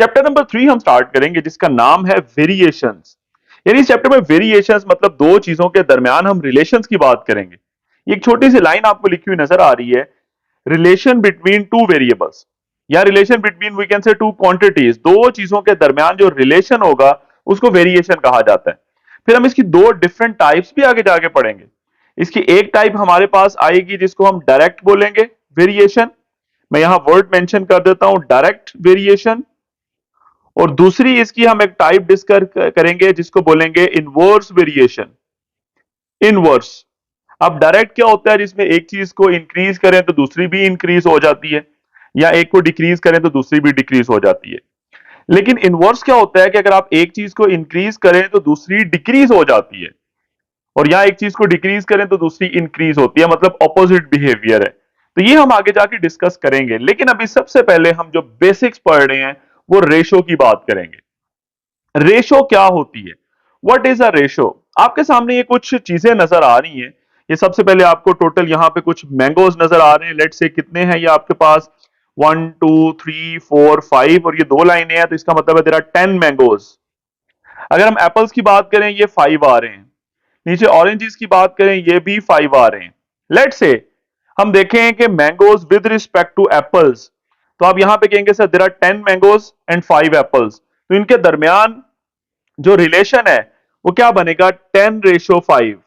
Chapter number 3 हम start करेंगे जिसका नाम है वेरिएशंस। यानी इस चैप्टर में वेरिएशंस मतलब दो चीजों के दरमियान हम रिलेशंस की बात करेंगे। ये एक छोटी सी लाइन आपको लिखी हुई नजर आ रही है, रिलेशन बिटवीन टू वेरिएबल्स या relation between we can say two quantities. दो चीजों के दरमियान जो रिलेशन होगा उसको वेरिएशन कहा जाता है। फिर हम इसकी दो डिफरेंट टाइप्स भी आगे जाके पढ़ेंगे। इसकी एक टाइप हमारे पास आएगी जिसको हम डायरेक्ट बोलेंगे वेरिएशन, मैं यहां वर्ड मेंशन कर देता हूं डायरेक्ट वेरिएशन। और दूसरी इसकी हम एक टाइप डिस्कस करेंगे जिसको बोलेंगे इनवर्स वेरिएशन। इनवर्स, अब डायरेक्ट क्या होता है, जिसमें एक चीज को इंक्रीज करें तो दूसरी भी इंक्रीज हो जाती है, या एक को डिक्रीज करें तो दूसरी भी डिक्रीज हो जाती है। लेकिन इनवर्स क्या होता है कि अगर आप एक चीज को इंक्रीज करें तो दूसरी डिक्रीज हो जाती है, और या एक चीज को डिक्रीज करें तो दूसरी इंक्रीज होती है, मतलब ऑपोजिट बिहेवियर है। तो ये हम आगे जाके डिस्कस करेंगे, लेकिन अभी सबसे पहले हम जो बेसिक्स पढ़ रहे हैं वो रेशो की बात करेंगे। रेशो क्या होती है, व्हाट इज अ रेशो। आपके सामने ये कुछ चीजें नजर आ रही हैं। ये सबसे पहले आपको टोटल यहाँ पे कुछ मैंगोज नजर आ रहे हैं। लेट से कितने हैं ये आपके पास, 1 2 3 4 5, और ये दो लाइनें हैं तो इसका मतलब है तेरा 10 मैंगोज। अगर हम एप्पल्स की बात करें ये 5 आ रहे हैं। नीचे ऑरेंजेस की बात करें ये भी 5 आ रहे हैं। लेट से हम देखें कि mangoes with respect to apples, तो आप यहां पे कहेंगे sir there are 10 mangoes and 5 apples, तो इनके दरमियान जो रिलेशन है वो क्या बनेगा, 10:5।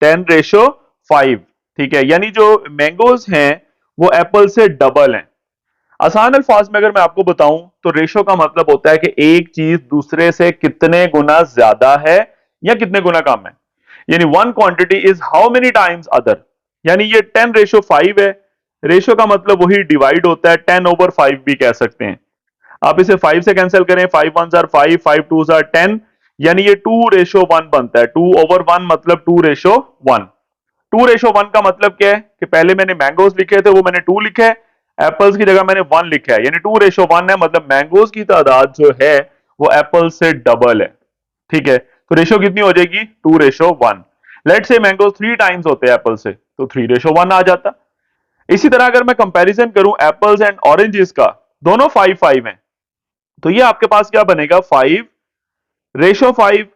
10:5, ठीक है। यानी जो मैंगोज हैं वो एप्पल से डबल हैं। आसान अल्फाज में अगर मैं आपको बताऊं तो रेशो का मतलब होता है कि एक चीज दूसरे से कितने गुना ज्यादा है या कितने गुना कम है। यानी one quantity is how many times other. यानी ये 10:5 है। रेशो का मतलब वही डिवाइड होता है, 10/5 भी कह सकते हैं। आप इसे 5 से कैंसिल करें, 5 1 जार 5, 5 2 जार 10, यानी ये 2:1 बनता है। 2/1 मतलब 2:1। 2:1 का मतलब क्या है कि पहले मैंने मैंगोज लिखे थे वो मैंने 2 लिखे है, एप्पल्स की जगह मैंने 1 लिखा है, यानी 2:1 है, मतलब मैंगोज की तादाद जो है वो एप्पल से डबल है। ठीक है, तो रेशो कितनी हो जाएगी, 2:1। लेट से मैंगोज 3 टाइम्स होते हैं एप्पल से, तो 3:1 आ जाता। इसी तरह अगर मैं कंपैरिजन करूं एप्पल्स एंड ऑरेंजेस का, दोनों 5-5 हैं, तो ये आपके पास क्या बनेगा, 5:5।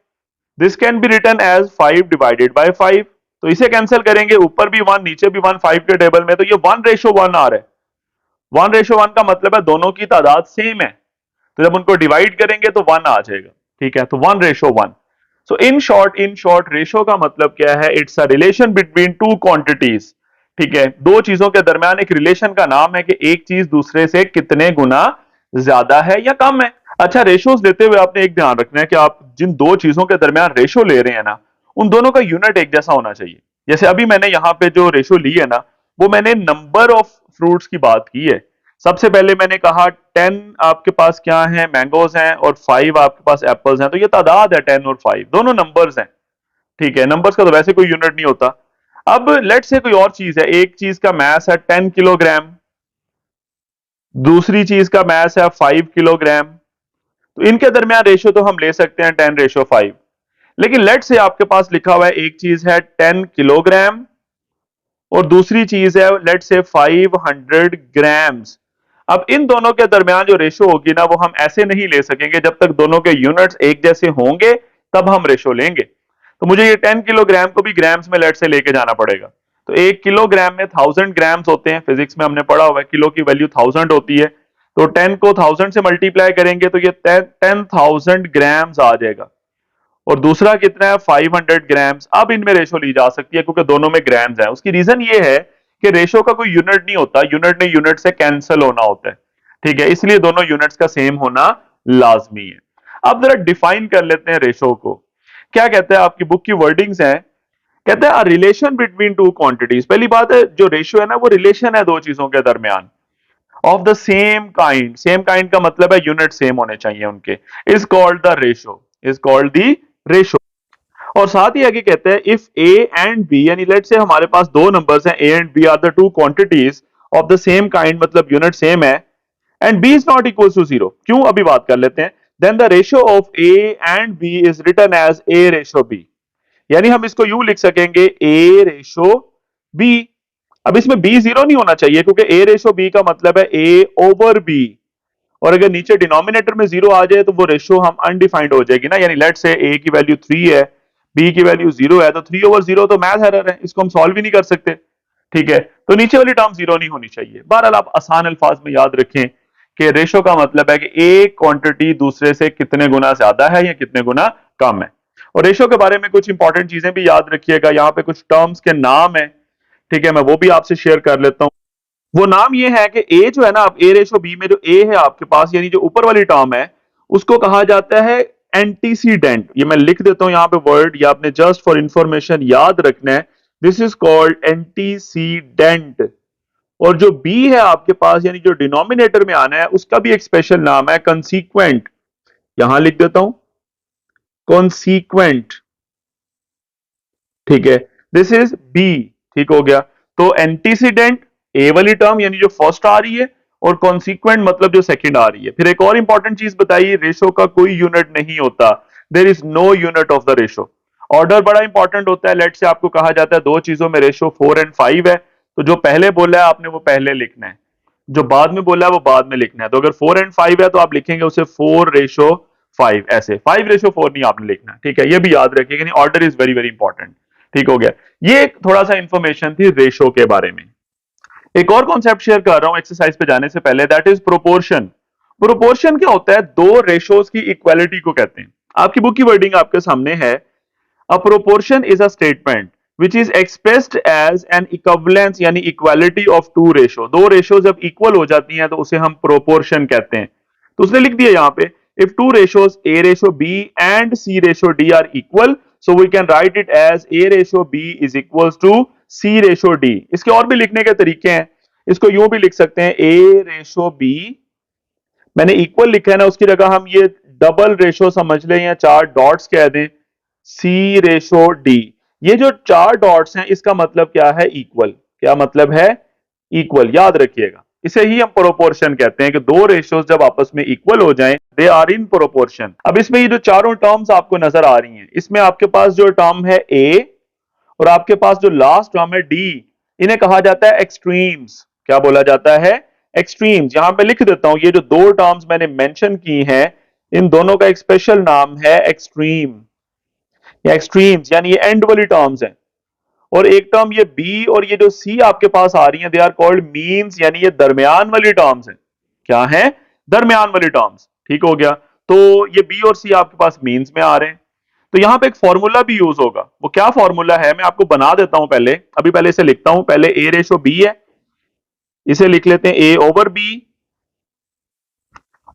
This can be written as 5/5। तो इसे कैंसिल करेंगे, ऊपर भी 1 नीचे भी 1 5 के टेबल में, तो ये 1:1 आ रहा है। 1:1 का मतलब है दोनों की तादाद सेम है, तो जब उनको डिवाइड करेंगे तो 1 आ जाएगा। ठीक है, तो 1:1। सो इन शॉर्ट रेशो का मतलब क्या है, it's a relation between two quantities. ठीक है, दो चीजों के दरमियान एक रिलेशन का नाम है कि एक चीज दूसरे से कितने गुना ज्यादा है या कम है। अच्छा, रेशोज लेते हुए आपने एक ध्यान रखना है कि आप जिन दो चीजों के दरमियान रेशो ले रहे हैं ना, उन दोनों का यूनिट एक जैसा होना चाहिए। जैसे अभी मैंने यहां पे जो रेशो ली है ना, वो मैंने नंबर ऑफ फ्रूट्स की बात की है। सबसे पहले मैंने कहा 10 आपके पास क्या है, मैंगोज हैं, और 5 आपके पास एप्पल्स हैं, तो ये तादाद है 10 और 5, दोनों नंबर्स हैं। ठीक है, नंबर्स का तो वैसे कोई यूनिट नहीं होता। अब लेट से कोई और चीज है, एक चीज का मैस है 10 किलोग्राम, दूसरी चीज का मैस है 5 किलोग्राम, तो इनके दरमियान रेशो तो हम ले सकते हैं 10:5। लेकिन लेट से आपके पास लिखा हुआ है एक चीज है 10 किलोग्राम और दूसरी चीज है लेट से 500 ग्राम्स। अब इन दोनों के दरमियान जो रेशो होगी ना, वो हम ऐसे नहीं ले सकेंगे, जब तक दोनों के यूनिट्स एक जैसे होंगे तब हम रेशो लेंगे। तो मुझे ये 10 किलोग्राम को भी ग्राम्स में लेट से लेके जाना पड़ेगा। तो 1 किलोग्राम में 1000 ग्राम्स होते हैं, फिजिक्स में हमने पढ़ा हुआ है किलो की वैल्यू 1000 होती है। तो 10 को 1000 से मल्टीप्लाई करेंगे तो ये 10,000 ग्राम्स आ जाएगा। और दूसरा कितना है, 500 ग्राम्स। अब इनमें रेशो ली जा सकती है क्योंकि दोनों में ग्राम्स है। उसकी रीजन ये है कि रेशो का कोई यूनिट नहीं होता, यूनिट ने यूनिट से कैंसिल होना होता है। ठीक है, इसलिए दोनों यूनिट्स का सेम होना लाजमी है। अब जरा डिफाइन कर लेते हैं रेशो को। क्या कहते हैं, आपकी बुक की वर्डिंग्स हैं, कहते हैं रिलेशन बिटवीन टू क्वांटिटीज। पहली बात है, जो रेशो है ना वो रिलेशन है दो चीजों के दरमियान of the same kind. Same kind का मतलब है यूनिट सेम होने चाहिए उनके, is called the ratio, is called the ratio. और साथ ही आगे कहते हैं इफ ए एंड बी, यानी लेट से हमारे पास दो नंबर्स हैं a and b are the two quantities of the same kind, मतलब यूनिट सेम है, and b is not equal to 0। क्यों, अभी बात कर लेते हैं। Then the ratio of a and b is written as A:B। यानी हम इसको यूं लिख सकेंगे A:B। अब इसमें B 0 नहीं होना चाहिए क्योंकि A:B का मतलब है A/B, और अगर नीचे डिनोमिनेटर में 0 आ जाए तो वो रेशो हम अनडिफाइंड हो जाएगी ना, यानी लेट से a की वैल्यू 3 है, b की वैल्यू 0 है, तो 3/0 तो मैथ एरर है, इसको हम सॉल्व ही नहीं कर सकते। ठीक है, तो नीचे वाली टर्म 0 नहीं होनी चाहिए। बहरहाल आप आसान अल्फाज में याद रखें कि रेशो का मतलब है कि एक क्वांटिटी दूसरे से कितने गुना ज्यादा है या कितने गुना कम है। और रेशो के बारे में कुछ इंपॉर्टेंट चीजें भी याद रखिएगा, यहाँ पे कुछ टर्म्स के नाम है, ठीक है, मैं वो भी आपसे शेयर कर लेता हूँ। वो नाम ये है कि ए जो है ना, अब ए रेशो बी में जो ए है आपके पास, यानी जो ऊपर वाली टर्म है, उसको कहा जाता है एंटीसीडेंट। ये मैं लिख देता हूं यहाँ पे वर्ड, या आपने जस्ट फॉर इंफॉर्मेशन याद रखना है, दिस इज कॉल्ड एंटीसीडेंट। और जो बी है आपके पास, यानी जो डिनोमिनेटर में आना है, उसका भी एक स्पेशल नाम है कंसीक्वेंट। यहां लिख देता हूं कॉन्सीक्वेंट, ठीक है, दिस इज बी। ठीक हो गया, तो एंटीसीडेंट ए वाली टर्म यानी जो फर्स्ट आ रही है, और कॉन्सिक्वेंट मतलब जो सेकंड आ रही है। फिर एक और इंपॉर्टेंट चीज बताइए, रेशो का कोई यूनिट नहीं होता, there is no unit of the ratio. Order बड़ा इंपॉर्टेंट होता है। लेट से आपको कहा जाता है दो चीजों में रेशो 4 एंड 5 है, तो जो पहले बोला है आपने वो पहले लिखना है, जो बाद में बोला है वो बाद में लिखना है। तो अगर 4 एंड 5 है तो आप लिखेंगे उसे 4/5, ऐसे 5/4 नहीं आपने लिखना, ठीक है, ये भी याद रखिएगा, order is very very important. ठीक हो गया, ये एक थोड़ा सा इंफॉर्मेशन थी रेशो के बारे में। एक और कॉन्सेप्ट शेयर कर रहा हूं एक्सरसाइज पे जाने से पहले, दैट इज प्रोपोर्शन। प्रोपोर्शन क्या होता है? दो रेशोज की इक्वालिटी को कहते हैं। आपकी बुक की वर्डिंग आपके सामने है, a proportion is a statement which is expressed as an equivalence, यानी इक्वालिटी ऑफ टू रेशो। दो रेशो जब इक्वल हो जाती हैं तो उसे हम प्रोपोर्शन कहते हैं। तो उसने लिख दिया यहां पे, if two ratios a ratio b and c ratio d are equal, so we can write it as a ratio b is equals to c ratio d। इसके और भी लिखने के तरीके हैं, इसको यूं भी लिख सकते हैं a रेशो b, मैंने इक्वल लिखा है ना, उसकी जगह हम ये डबल रेशो समझ लें या चार डॉट्स कह दें, सी रेशो डी। ये जो चार डॉट्स हैं इसका मतलब क्या है? इक्वल। क्या मतलब है? इक्वल, याद रखिएगा। इसे ही हम प्रोपोर्शन कहते हैं कि दो रेशियोज जब आपस में इक्वल हो जाएं, दे आर इन प्रोपोर्शन। अब इसमें ये जो चारों टर्म्स आपको नजर आ रही हैं, इसमें आपके पास जो टर्म है ए और आपके पास जो लास्ट टर्म है डी, इन्हें कहा जाता है एक्सट्रीम्स। क्या बोला जाता है? एक्सट्रीम्स। यहां पे लिख देता हूं, ये जो दो टर्म्स मैंने मेंशन की हैं, इन दोनों का एक स्पेशल नाम है एक्सट्रीम या एक्सट्रीम्स, यानी ये एंड वाली टर्म्स हैं। और एक टर्म ये बी और ये जो सी आपके पास आ रही हैं, दे आर कॉल्ड मीन्स, यानी ये दरमियान वाली टर्म्स हैं। क्या है? दरमियान वाली टर्म्स। ठीक हो गया, तो ये बी और सी आपके पास मीन्स में आ रहे हैं। तो यहां पे एक फॉर्मूला भी यूज होगा। वो क्या फॉर्मूला है मैं आपको बना देता हूं पहले, अभी पहले इसे लिखता हूं। पहले ए रेशो बी है, इसे लिख लेते हैं ए ओवर बी।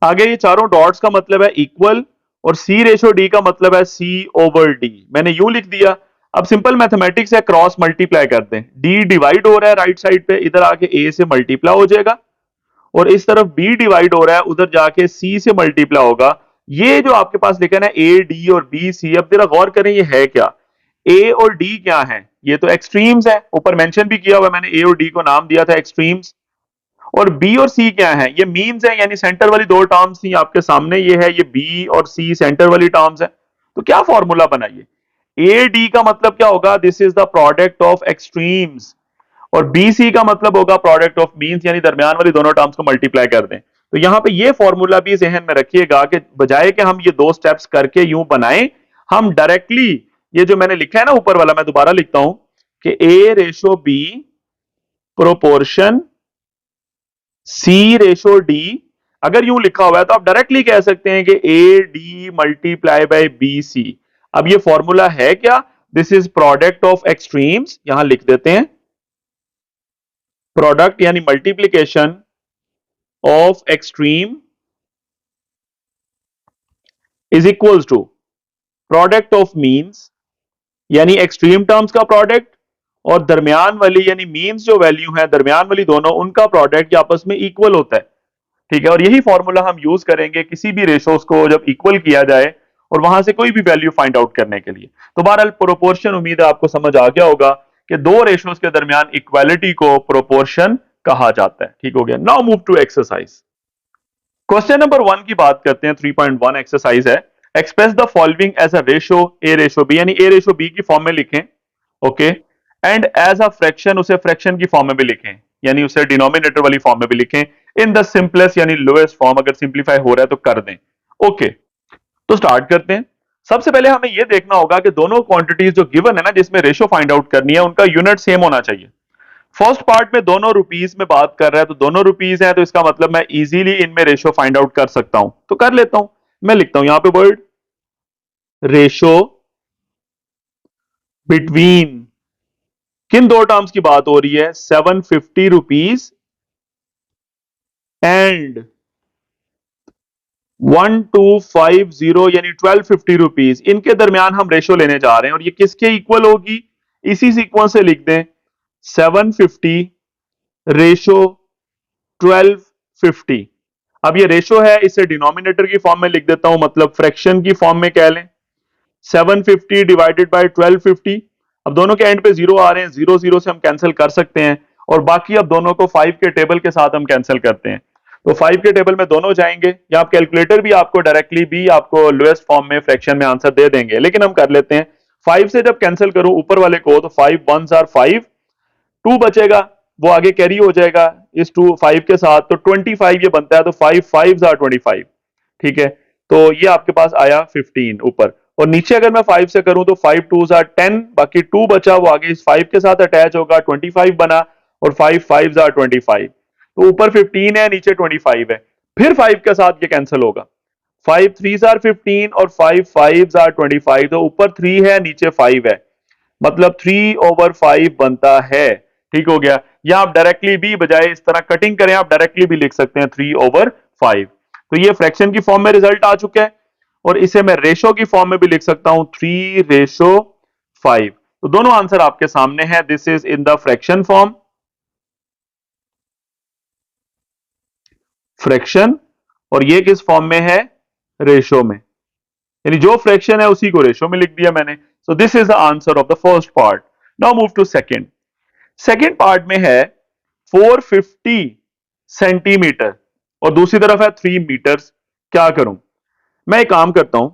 आगे ये चारों डॉट्स का मतलब है इक्वल, और सी रेशो डी का मतलब है सी ओवर डी। मैंने यूं लिख दिया। अब सिंपल मैथमेटिक्स है, क्रॉस मल्टीप्लाई करते हैं। डी डिवाइड हो रहा है राइट साइड पे, इधर आके ए से मल्टीप्लाई हो जाएगा, और इस तरफ बी डिवाइड हो रहा है, उधर जाके सी से मल्टीप्लाई होगा। ये जो आपके पास लिखा है ना ए डी और बी सी, अब जरा गौर करें ये है क्या? ए और डी क्या है? ये तो एक्सट्रीम्स है, ऊपर मेंशन भी किया हुआ है मैंने, ए और डी को नाम दिया था एक्सट्रीम्स। और बी और सी क्या है? ये मीन्स है, यानी सेंटर वाली दो टर्म्स थी आपके सामने, ये है, ये बी और सी सेंटर वाली टर्म्स है। तो क्या फॉर्मूला बनाइए? ए डी का मतलब क्या होगा? This is the product of extremes. और बी सी का मतलब होगा प्रोडक्ट ऑफ मीन्स, यानी दरमियान वाली दोनों टर्म्स को मल्टीप्लाई कर दें। तो यहां पे ये फॉर्मूला भी जहन में रखिएगा कि बजाय कि हम ये दो स्टेप्स करके यूं बनाएं, हम डायरेक्टली ये जो मैंने लिखा है ना ऊपर वाला, मैं दोबारा लिखता हूं कि ए रेशो बी प्रोपोर्शन सी रेशो डी। अगर यूं लिखा हुआ है तो आप डायरेक्टली कह सकते हैं कि a d multiply by b c. अब ये फॉर्मूला है क्या? This is product of extremes, यहां लिख देते हैं प्रोडक्ट यानी multiplication of extreme is equals to product of means, यानी एक्सट्रीम टर्म्स का प्रोडक्ट, और दरमियान वाली यानी मीन्स जो वैल्यू है दरमियान वाली दोनों, उनका प्रोडक्ट आपस में इक्वल होता है। ठीक है, और यही फॉर्मूला हम यूज करेंगे किसी भी रेशोस को जब इक्वल किया जाए और वहां से कोई भी वैल्यू फाइंड आउट करने के लिए। तो बहरहाल प्रोपोर्शन, उम्मीद है आपको समझ आ गया होगा कि दो रेशोस के दरमियान इक्वालिटी को प्रोपोर्शन कहा जाता है। ठीक हो गया, now move to exercise. Question number 1 की बात करते हैं। 3.1 एक्सरसाइज है, express the following as a ratio a ratio b, यानी ए रेशो बी की फॉर्म में लिखें, okay, and as a fraction, उसे फ्रैक्शन की फॉर्म में भी लिखें। यानी उसे डिनोमिनेटर वाली फॉर्म में भी लिखें, इन द सिंपलेस्ट यानी लोएस्ट फॉर्म, अगर सिंप्लीफाई हो रहा है तो कर दें। ओके, तो स्टार्ट करते हैं। सबसे पहले हमें यह देखना होगा कि दोनों क्वांटिटीज जो गिवन है ना, जिसमें रेशो फाइंड आउट करनी है, उनका यूनिट सेम होना चाहिए। फर्स्ट पार्ट में दोनों रुपीस में बात कर रहा है, तो दोनों रुपीस है, तो इसका मतलब मैं इजीली इनमें रेशो फाइंड आउट कर सकता हूं, तो कर लेता हूं। मैं लिखता हूं यहां पे वर्ड रेशो बिटवीन, किन दो टर्म्स की बात हो रही है, 750 एंड 1250 यानी 1250 इनके दरमियान हम रेशो लेने जा रहे हैं, और ये किसके इक्वल होगी, इसी सीक्वेंस से लिख दें 750 रेशो 1250। अब ये रेशो है, इसे डिनोमिनेटर की फॉर्म में लिख देता हूं, मतलब फ्रैक्शन की फॉर्म में कह लें 750 डिवाइडेड बाय 1250। अब दोनों के एंड पे जीरो आ रहे हैं, जीरो जीरो से हम कैंसिल कर सकते हैं, और बाकी अब दोनों को 5 के टेबल के साथ हम कैंसिल करते हैं। तो 5 के टेबल में दोनों जाएंगे, या आप कैलकुलेटर भी आपको डायरेक्टली भी आपको लोएस्ट फॉर्म में फ्रैक्शन में आंसर दे देंगे, लेकिन हम कर लेते हैं। 5 से जब कैंसिल करूं ऊपर वाले को, तो 5 1s आर 5, 2 बचेगा, वो आगे कैरी हो जाएगा इस 5 के साथ, तो 25 ये बनता है, तो 5 5s आर 25। ठीक है, तो ये आपके पास आया 15 ऊपर, और नीचे अगर मैं 5 से करूं तो 5 2s आर 10, बाकी 2 बचा, वो आगे इस 5 के साथ अटैच होगा, 25 बना, और 5 5s आर 25। तो ऊपर 15 है, नीचे 25 है, फिर 5 के साथ ये कैंसिल होगा, 5 3s आर 15 और 5 5s आर 25, तो ऊपर 3 है, नीचे 5 है, मतलब 3/5 बनता है। ठीक हो गया, या आप डायरेक्टली भी बजाय इस तरह कटिंग करें, आप डायरेक्टली भी लिख सकते हैं 3/5। तो ये फ्रैक्शन की फॉर्म में रिजल्ट आ चुका है, और इसे मैं रेशो की फॉर्म में भी लिख सकता हूं 3/5। तो दोनों आंसर आपके सामने है, this is in the fraction form, fraction, और ये किस फॉर्म में है, रेशो में, यानी जो फ्रैक्शन है उसी को रेशो में लिख दिया मैंने। So this is the answer of the first part. Now move to second. Second part में है 450 सेंटीमीटर और दूसरी तरफ है 3 मीटर्स। क्या करूं, मैं एक काम करता हूं,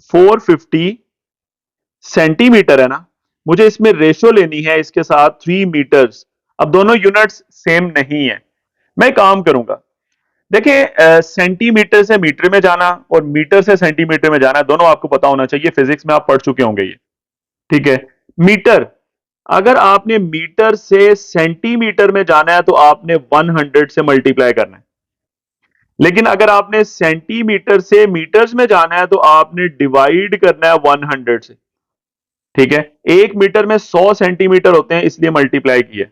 450 सेंटीमीटर है ना, मुझे इसमें रेशो लेनी है इसके साथ 3 मीटर्स। अब दोनों यूनिट्स सेम नहीं है, मैं काम करूंगा, देखिए सेंटीमीटर से मीटर में जाना और मीटर से सेंटीमीटर में जाना, दोनों आपको पता होना चाहिए, फिजिक्स में आप पढ़ चुके होंगे ये। ठीक है, मीटर, अगर आपने मीटर से सेंटीमीटर में जाना है तो आपने 100 से मल्टीप्लाई करना है, लेकिन अगर आपने सेंटीमीटर से मीटर्स में जाना है तो आपने डिवाइड करना है 100 से। ठीक है, 1 मीटर में 100 सेंटीमीटर होते हैं, इसलिए मल्टीप्लाई किया।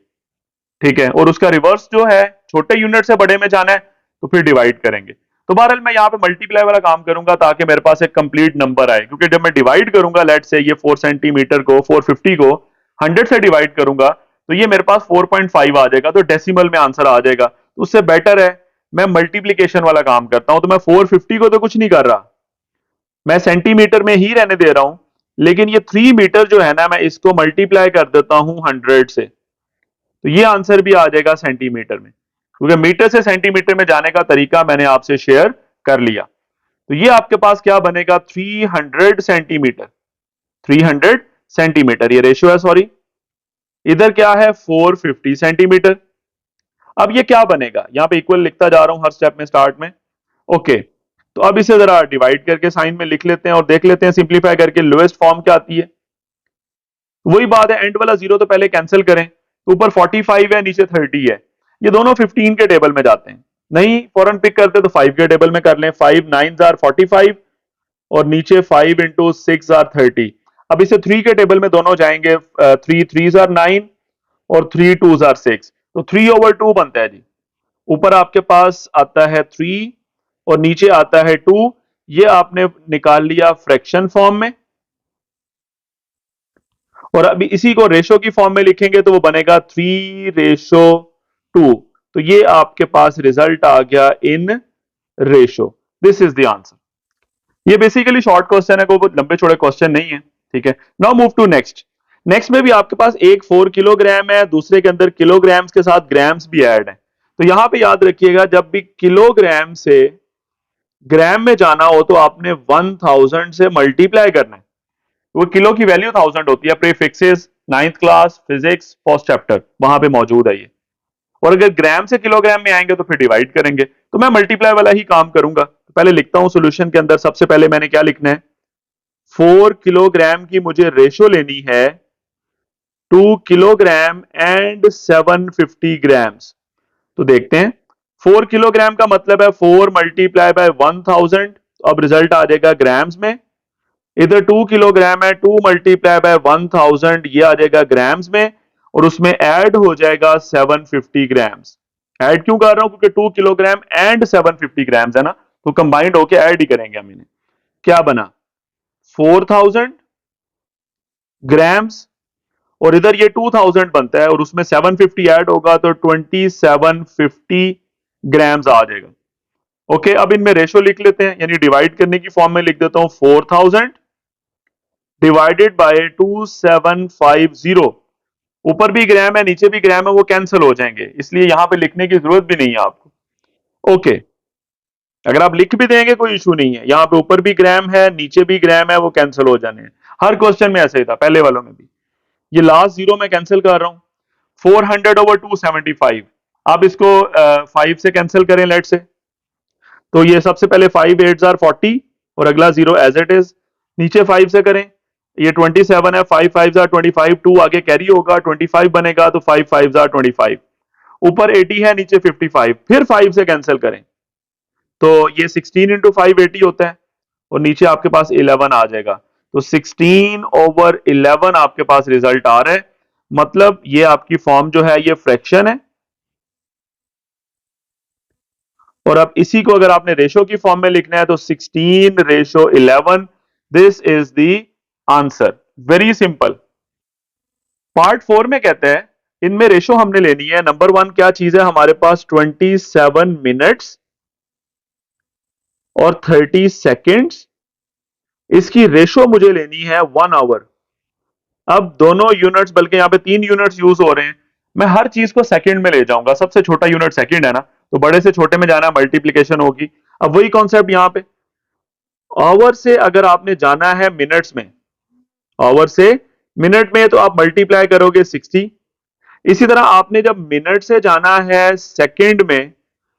ठीक है, और उसका रिवर्स जो है, छोटे यूनिट से बड़े में जाना है तो फिर डिवाइड करेंगे। तो बहरहाल मैं यहाँ पे मल्टीप्लाई वाला काम करूंगा ताकि मेरे पास एक कंप्लीट नंबर आए, क्योंकि जब मैं डिवाइड करूंगा, लेट से ये 4 सेंटीमीटर को 450 को 100 से डिवाइड करूंगा, तो ये मेरे पास 4.5 आ जाएगा, तो डेसिमल में आंसर आ जाएगा। तो उससे बेटर है मैं मल्टीप्लीकेशन वाला काम करता हूं, तो मैं 450 को तो कुछ नहीं कर रहा, मैं सेंटीमीटर में ही रहने दे रहा हूं, लेकिन ये 3 मीटर जो है ना, मैं इसको मल्टीप्लाई कर देता हूं 100 से, तो ये आंसर भी आ जाएगा सेंटीमीटर में, क्योंकि मीटर से सेंटीमीटर में जाने का तरीका मैंने आपसे शेयर कर लिया। तो ये आपके पास क्या बनेगा, 300 सेंटीमीटर, 300 सेंटीमीटर ये रेशियो है, सॉरी, इधर क्या है 450 सेंटीमीटर। अब ये क्या बनेगा, यहां पे इक्वल लिखता जा रहा हूं हर स्टेप में स्टार्ट में। ओके, तो अब इसे जरा डिवाइड करके साइन में लिख लेते हैं और देख लेते हैं सिंप्लीफाई करके लोएस्ट फॉर्म क्या आती है। वही बात है, एंड वाला जीरो तो पहले कैंसिल करें, तो ऊपर 45 है, नीचे 30 है, ये दोनों 15 के टेबल में जाते हैं, नहीं फौरन पिक करते तो 5 के टेबल में कर लें, 5 9s आर 45 और नीचे 5 इंटू 6 आर 30। अब इसे 3 के टेबल में दोनों जाएंगे, 3 3s आर 9 और 3 2s आर 6, तो 3/2 बनता है जी। ऊपर आपके पास आता है 3 और नीचे आता है 2, ये आपने निकाल लिया फ्रैक्शन फॉर्म में, और अभी इसी को रेशो की फॉर्म में लिखेंगे तो वो बनेगा 3/2। तो ये आपके पास रिजल्ट आ गया in ratio, this is the answer. ये बेसिकली शॉर्ट क्वेश्चन है, कोई लंबे चौड़े क्वेश्चन नहीं है। ठीक है, now move to next. Next में भी आपके पास एक 4 किलोग्राम है, दूसरे के अंदर किलोग्राम्स के साथ ग्राम्स भी ऐड है, तो यहां पे याद रखिएगा जब भी किलोग्राम से ग्राम में जाना हो तो आपने 1000 से मल्टीप्लाई करना है, वो किलो की वैल्यू 1000 होती है, prefixes 9th class physics first chapter वहां पे मौजूद है ये। और अगर ग्राम से किलोग्राम में आएंगे तो फिर डिवाइड करेंगे। तो मैं मल्टीप्लाई वाला ही काम करूंगा। तो पहले लिखता हूं सॉल्यूशन के अंदर, सबसे पहले मैंने क्या लिखना है, 4 किलोग्राम की मुझे रेशो लेनी है 2 किलोग्राम एंड 750 ग्राम्स। तो देखते हैं, 4 किलोग्राम का मतलब है 4 मल्टीप्लाई बाय 1000। अब रिजल्ट आ जाएगा ग्राम्स में। इधर 2 किलोग्राम है, 2 मल्टीप्लाई बाय 1000, ये आ जाएगा ग्राम्स में, और उसमें ऐड हो जाएगा 750 ग्राम्स। ऐड क्यों कर रहा हूं, क्योंकि 2 किलोग्राम एंड 750 ग्राम्स है ना, तो कंबाइंड होके ऐड ही करेंगे हम इन्हें। क्या बना, 4000 ग्राम्स, और इधर ये 2000 बनता है, और उसमें 750 ऐड होगा तो 2750 ग्राम्स आ जाएगा। ओके, अब इनमें रेशो लिख लेते हैं, यानी डिवाइड करने की फॉर्म में लिख देता हूं, 4000 डिवाइडेड बाय 2750। ऊपर भी ग्राम है नीचे भी ग्राम है, वो कैंसिल हो जाएंगे, इसलिए यहां पे लिखने की जरूरत भी नहीं है आपको। ओके, अगर आप लिख भी देंगे कोई इशू नहीं है, यहां पे ऊपर भी ग्राम है नीचे भी ग्राम है, वो कैंसिल हो जाने हैं। हर क्वेश्चन में ऐसे ही था, पहले वालों में भी। ये लास्ट जीरो मैं कैंसिल कर रहा हूं, 400 ओवर 275। आप इसको 5 से कैंसिल करें लेट से, तो ये सबसे पहले 5 8 जार 40, और अगला जीरो एज इट इज। नीचे 5 से करें, ये 27 है, 5 5 जार 25, 2 आगे कैरी होगा, 25 बनेगा, तो 5 5 जार 25। ऊपर 80 है नीचे 55, फिर 5 से कैंसिल करें, तो ये 16 इंटू 5 80 होता है, और नीचे आपके पास 11 आ जाएगा। तो 16 ओवर 11 आपके पास रिजल्ट आ रहा है। मतलब ये आपकी फॉर्म जो है ये फ्रैक्शन है, और अब इसी को अगर आपने रेशो की फॉर्म में लिखना है तो 16 ratio 11, this is the answer. Very simple. Part 4 में कहते हैं इनमें रेशो हमने लेनी है। नंबर 1 क्या चीज है हमारे पास, 27 मिनट्स और 30 सेकेंड्स। इसकी रेशो मुझे लेनी है 1 आवर। अब दोनों यूनिट्स, बल्कि यहां पे 3 यूनिट्स यूज हो रहे हैं, मैं हर चीज को सेकंड में ले जाऊंगा। सबसे छोटा यूनिट सेकंड है ना, तो बड़े से छोटे में जाना, मल्टीप्लीकेशन होगी। अब वही कॉन्सेप्ट यहां पे, आवर से अगर आपने जाना है मिनट्स में, आवर से मिनट में, तो आप मल्टीप्लाई करोगे 60। इसी तरह आपने जब मिनट से जाना है सेकंड में,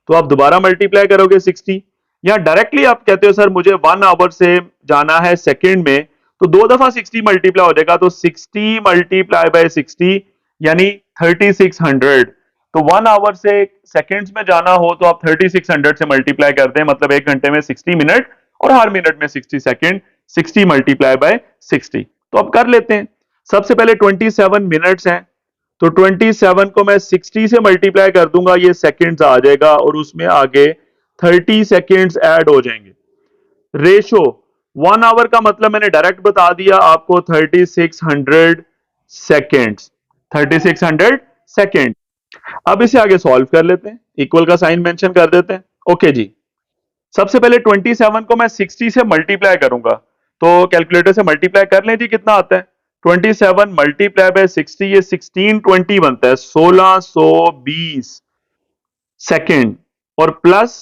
तो आप दोबारा मल्टीप्लाई करोगे 60। या डायरेक्टली आप कहते हो सर मुझे 1 आवर से जाना है सेकंड में, तो 2 दफा 60 मल्टीप्लाई हो जाएगा, तो 60 मल्टीप्लाई बाय 60 यानी 3600। तो 1 आवर से सेकंड्स में जाना हो तो आप 3600 से मल्टीप्लाई करते हैं, मतलब 1 घंटे में 60 मिनट और हर मिनट में 60 सेकंड। 60 मल्टीप्लाई बाय 60, तो अब कर लेते हैं। सबसे पहले 27 मिनट्स हैं, तो 27 को मैं 60 से मल्टीप्लाई कर दूंगा, ये सेकंड्स आ जाएगा, और उसमें आगे 30 सेकंड्स ऐड हो जाएंगे। रेशो 1 आवर का मतलब मैंने डायरेक्ट बता दिया आपको, 3600 सेकेंड्स। 3600 सेकेंड। अब इसे आगे सॉल्व कर लेते हैं, इक्वल का साइन मेंशन कर देते हैं। ओके जी, सबसे पहले 27 को मैं 60 से मल्टीप्लाई करूंगा, तो कैलकुलेटर से मल्टीप्लाई कर लें जी, कितना आता है, 27 मल्टीप्लाई बाय 60, ये 1620 बनता है, 1620 सेकेंड, और प्लस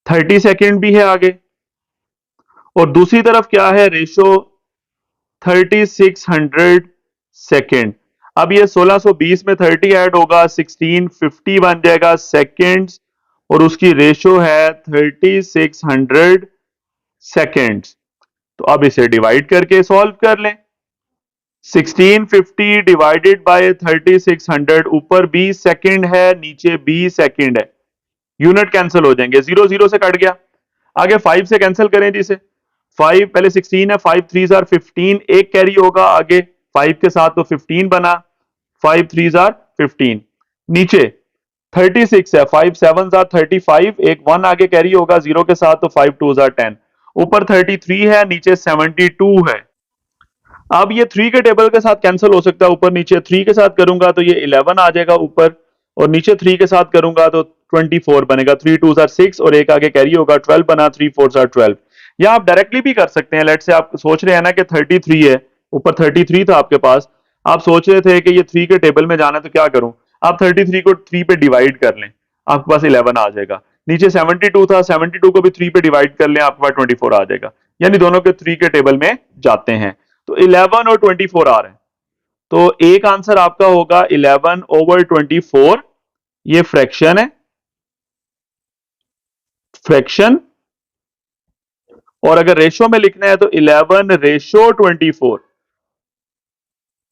30 सेकेंड भी है आगे। और दूसरी तरफ क्या है, रेशो 3600 सेकेंड। अब ये 1620 में 30 ऐड होगा, 1650 बन जाएगा सेकेंड्स, और उसकी रेशो है 3600 सेकेंड्स। तो अब इसे डिवाइड करके सॉल्व कर लें। 1650 डिवाइडेड बाय 3600, ऊपर 20 सेकेंड है नीचे 20 सेकेंड है, यूनिट कैंसिल हो जाएंगे, 0 0 से कट गया। आगे 5 से कैंसिल करें जिसे, 5 पहले 16 है, 5 3 जार 15, एक कैरी होगा आगे 5 के साथ, तो 15 बना, 5 3 जार 15। नीचे 36 है, 5 7 जार 35, एक 1 आगे कैरी होगा 0 के साथ, तो 5 2 जार 10। ऊपर 33 है नीचे 72 है। अब ये 3 के टेबल के साथ कैंसिल हो सकता है, ऊपर नीचे 3 के साथ करूंगा तो ये 11 आ जाएगा ऊपर, और नीचे 3 के साथ करूंगा तो 24 बनेगा, 3 2 जार 6, और एक आगे कैरी होगा 12 बना, 3 4 जार 12। या आप डायरेक्टली भी कर सकते हैं, लेट से आप सोच रहे हैं ना कि 33 है, ऊपर 33 था आपके पास, आप सोच रहे थे कि ये 3 के टेबल में जाना है तो क्या करूं, आप 33 को 3 पे डिवाइड कर लें, आपके पास 11 आ जाएगा। नीचे 72 था, 72 को भी 3 पे डिवाइड कर लें, आपके पास 24 आ जाएगा। यानी दोनों के 3 के टेबल में जाते हैं, तो 11 और 24 आ रहे हैं। तो एक आंसर आपका होगा 11 ओवर 24, ये फ्रैक्शन है, फ्रैक्शन। और अगर रेशो में लिखना है तो 11:24।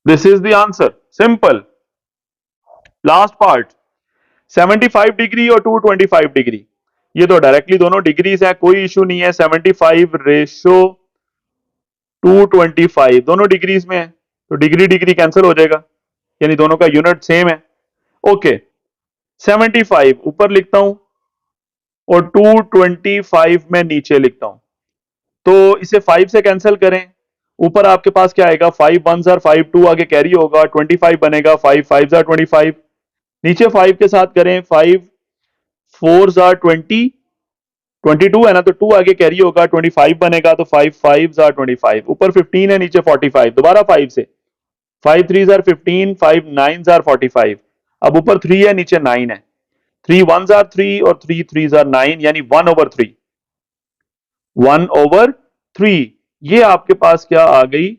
This is the answer, simple. Last part, 75 degree और 225 डिग्री, ये तो डायरेक्टली दोनों डिग्रीज है, कोई इशू नहीं है। 75:225 दोनों डिग्रीज में है, तो डिग्री डिग्री कैंसिल हो जाएगा, यानी दोनों का यूनिट सेम है। ओके, 75 ऊपर लिखता हूं और 225 में नीचे लिखता हूं, तो इसे 5 से कैंसिल करें। ऊपर आपके पास क्या आएगा, 5 1 जार 5, 2 आगे कैरी होगा, 25 बनेगा, 5 5 जार 25। नीचे 5 के साथ करें, 5 4 जार 20, 22 है ना, तो 2 आगे कैरी होगा, 25 बनेगा, तो 5 5 जार 25। ऊपर 15 है, नीचे 45, दोबारा 5 से, 5 3 जार 15, 5 9 जार 45। अब ऊपर 3 है, नीचे 9 है, 3 1 जार 3 और 3 3 जार 9, यानी 1/3, 1/3। ये आपके पास क्या आ गई,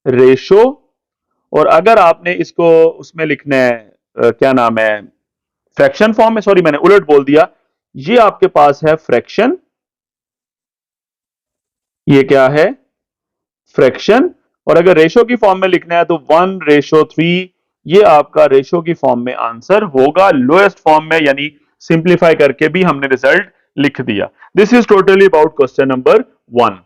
रेशो। और अगर आपने इसको उसमें लिखना है, क्या नाम है, फ्रैक्शन फॉर्म में, सॉरी मैंने उलट बोल दिया, ये आपके पास है फ्रैक्शन, ये क्या है, फ्रैक्शन। और अगर रेशो की फॉर्म में लिखना है तो 1:3, ये आपका रेशो की फॉर्म में आंसर होगा, लोएस्ट फॉर्म में, यानी सिंप्लीफाई करके भी हमने रिजल्ट लिख दिया। This is totally about question number 1।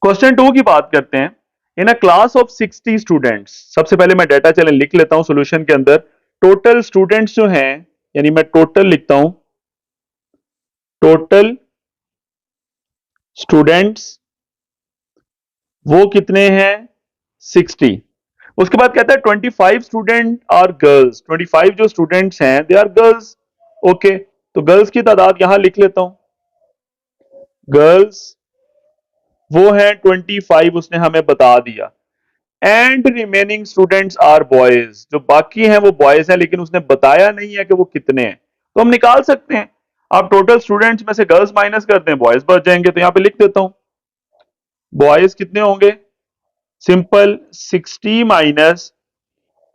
Question 2 की बात करते हैं। इन अ क्लास ऑफ 60 स्टूडेंट्स, सबसे पहले मैं डाटा चैनल लिख लेता हूं सॉल्यूशन के अंदर। टोटल स्टूडेंट्स जो हैं, यानी मैं टोटल लिखता हूं, टोटल स्टूडेंट्स वो कितने हैं, 60। उसके बाद कहता है 25 स्टूडेंट आर गर्ल्स, 25 जो स्टूडेंट्स हैं दे आर गर्ल्स। ओके, तो गर्ल्स की तादाद यहां लिख लेता हूं, गर्ल्स वो है 25, उसने हमें बता दिया। And remaining students are boys, जो बाकी हैं वो बॉयज हैं, लेकिन उसने बताया नहीं है कि वो कितने हैं, तो हम निकाल सकते हैं। आप टोटल स्टूडेंट्स में से गर्ल्स माइनस कर दें, बॉयज बच जाएंगे, तो यहां पे लिख देता हूं, बॉयज कितने होंगे, सिंपल 60 माइनस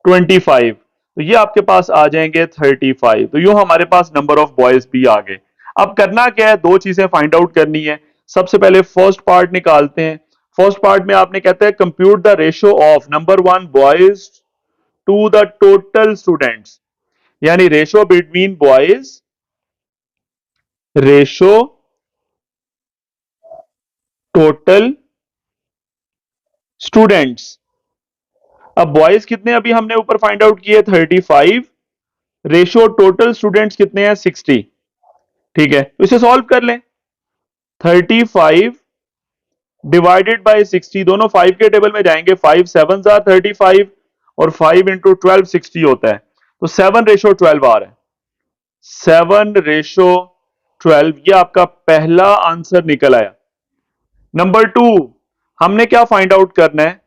25, तो ये आपके पास आ जाएंगे 35। तो यूं हमारे पास नंबर ऑफ बॉयज भी आ गए। अब करना क्या है, दो चीजें फाइंड आउट करनी है। सबसे पहले फर्स्ट पार्ट निकालते हैं। फर्स्ट पार्ट में आपने कहता है compute the ratio of number 1 boys to the total students, यानी ratio between boys, ratio total students. अब बॉयज कितने अभी हमने ऊपर फाइंड आउट किए, 35, रेशो टोटल स्टूडेंट्स कितने हैं, 60। ठीक है, तो इसे सॉल्व कर लें। 35 डिवाइडेड बाय 60, दोनों 5 के टेबल में जाएंगे, 5 7 जार 35 और 5 इंटू 12 60 होता है, तो 7:12 आ रहा है, 7:12। ये आपका पहला आंसर निकल आया। नंबर 2, हमने क्या फाइंड आउट करना है,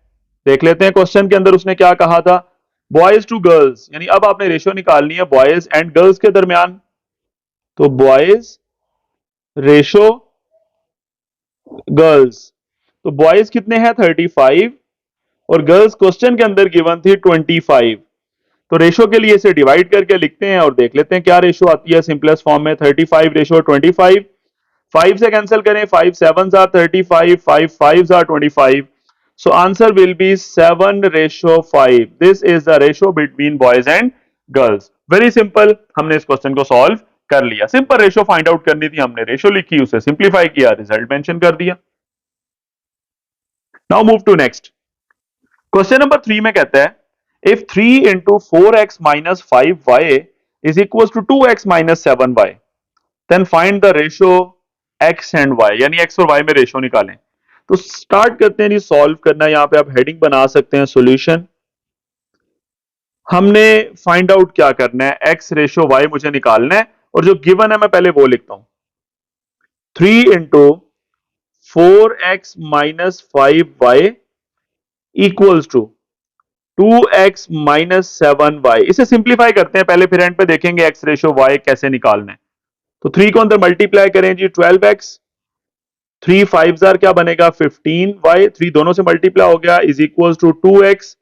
देख लेते हैं क्वेश्चन के अंदर उसने क्या कहा था, बॉयज टू गर्ल्स, यानी अब आपने रेशियो निकालनी है बॉयज एंड गर्ल्स के दरमियान, तो बॉयज रेशो गर्ल्स, तो बॉयज कितने हैं 35 और गर्ल्स क्वेश्चन के अंदर गिवन थी 25। तो रेशो के लिए इसे डिवाइड करके लिखते हैं और देख लेते हैं क्या रेशो आती है सिंपलेस्ट फॉर्म में, 35:25। 5 से कैंसिल करें, 5 7 jar 35, 5 5 jar 25, so answer will be 7:5। this is the ratio between boys and girls। Very simple, हमने इस क्वेश्चन को सॉल्व कर लिया। सिंपल रेशो फाइंड आउट करनी थी, हमने रेशो लिखी, उसे सिंप्लीफाई किया, रिजल्ट मेंशन कर दिया। Now move to next. Question number 3 में कहता है if 3 into 4x minus 5y is equal to 2x minus 7y, then find the ratio x and y, यानी x और y में रेशो निकालें। तो स्टार्ट करते हैं जी सॉल्व करना। यहां पे आप हेडिंग बना सकते हैं सॉल्यूशन। हमने फाइंड आउट क्या करना है, x रेशो y मुझे निकालना है, और जो गिवन है मैं पहले वो लिखता हूं, 3 into 4x minus 5y equals to 2x minus 7y। इसे सिंप्लीफाई करते हैं पहले, फिर एंड पे देखेंगे x रेशो y कैसे निकालना है। तो 3 को अंदर मल्टीप्लाई करें जी, 12x, 3 5 जार क्या बनेगा 15y, 3 दोनों से मल्टीप्लाई हो गया, is equal to 2x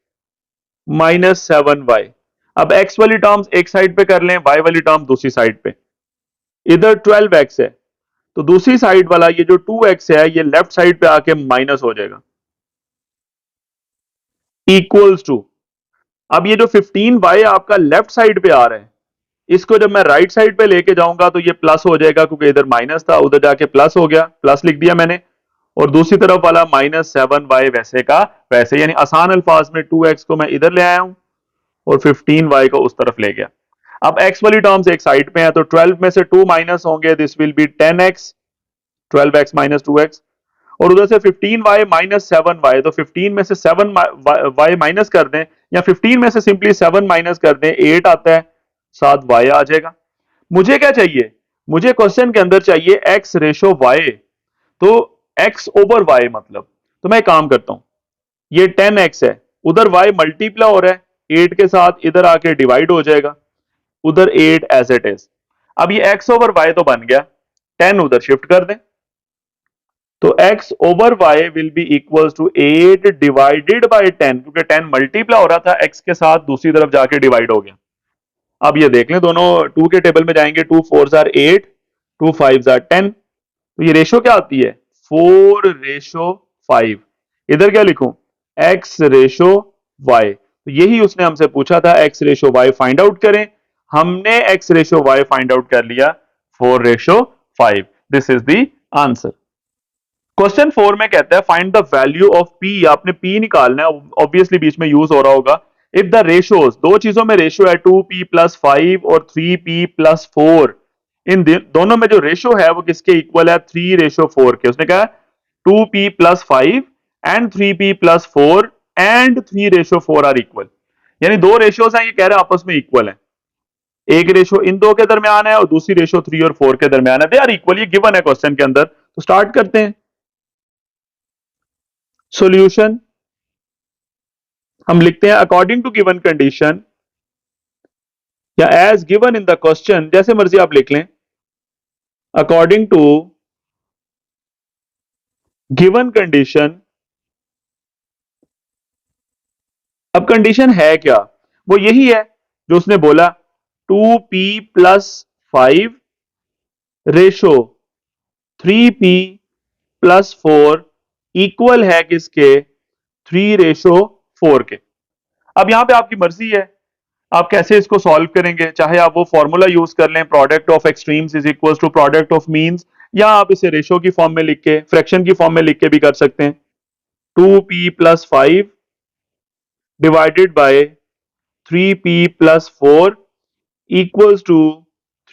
minus 7y। अब x वाली टर्म्स एक साइड पे कर लें, y वाली टर्म दूसरी साइड पे। इधर 12x है तो दूसरी साइड वाला ये जो 2x है ये लेफ्ट साइड पे आके माइनस हो जाएगा, इक्वल्स टू, अब ये जो 15y आपका लेफ्ट साइड पे आ रहा है, इसको जब मैं राइट साइड पे लेके जाऊंगा तो ये प्लस हो जाएगा, क्योंकि इधर माइनस था, उधर जाके प्लस हो गया, प्लस लिख दिया मैंने। और दूसरी तरफ वाला -7y वैसे का वैसे, यानी आसान अल्फाज में 2x को मैं इधर ले आया हूं और 15y को उस तरफ ले गया। अब x वाली टर्म्स एक साइड पे है तो 12 में से 2 माइनस होंगे, this will B 10x, 12x minus 2x। और उधर से 15y माइनस 7y, तो 15 में से 7y माइनस कर दें, या 15 में से सिंपली 7 माइनस कर दें, 8 आता है, 7y आ जाएगा। मुझे क्या चाहिए, मुझे क्वेश्चन के अंदर चाहिए x रेशो y, तो x ओवर y मतलब, तो मैं एक काम करता हूं, ये 10x है, उधर y मल्टीप्लाई हो रहा है 8 के साथ, इधर आके डिवाइड हो जाएगा, उधर 8 एज इट इज। अब ये x ओवर y तो बन गया, 10 उधर शिफ्ट कर दें, तो x over y will be equal to 8 divided by 10, क्योंकि 10 मल्टीप्लाई हो रहा था x के साथ, दूसरी तरफ जाके डिवाइड हो गया। अब ये देख लें, दोनों 2 के टेबल में जाएंगे, 2 4 आर 8, 2 5 आर 10, तो ये रेशो क्या आती है 4 रेशो 5। इधर क्या लिखूं, x रेशो y, तो यही उसने हमसे पूछा था, x ratio y find out करें, हमने x ratio y find out कर लिया 4 ratio 5, this is the answer. Question 4 में कहता है find the value of p, आपने p निकालना है, ऑब्वियसली बीच में यूज हो रहा होगा। इफ द रेशोज, दो चीजों में रेशो है 2p प्लस 5 और 3p प्लस 4, इन दोनों में जो रेशो है वो किसके इक्वल है, 3 रेशो 4 के। उसने कहा 2p plus 5 and 3p plus 4 and 3 ratio 4 are equal, यानी दो रेशोज हैं, ये कह रहे हैं आपस में इक्वल है, एक रेशो इन दो के दरमियान है और दूसरी रेशो 3 और 4 के दरमियान है, दे आर इक्वल, ये गिवन है क्वेश्चन के अंदर। तो स्टार्ट करते हैं सॉल्यूशन। हम लिखते हैं अकॉर्डिंग टू गिवन कंडीशन, या as given in the question, जैसे मर्जी आप लिख लें, अकॉर्डिंग टू गिवन कंडीशन। अब कंडीशन है क्या, वो यही है जो उसने बोला, 2p plus 5 ratio 3p plus 4 equal है किसके, 3 रेशो 4 के। अब यहां पे आपकी मर्जी है, आप कैसे इसको सॉल्व करेंगे, चाहे आप वो फॉर्मूला यूज कर लें, product of extremes is equal to product of means, या आप इसे रेशो की फॉर्म में लिख के, फ्रैक्शन की फॉर्म में लिख के भी कर सकते हैं। 2p plus 5 divided by 3p plus 4 equals to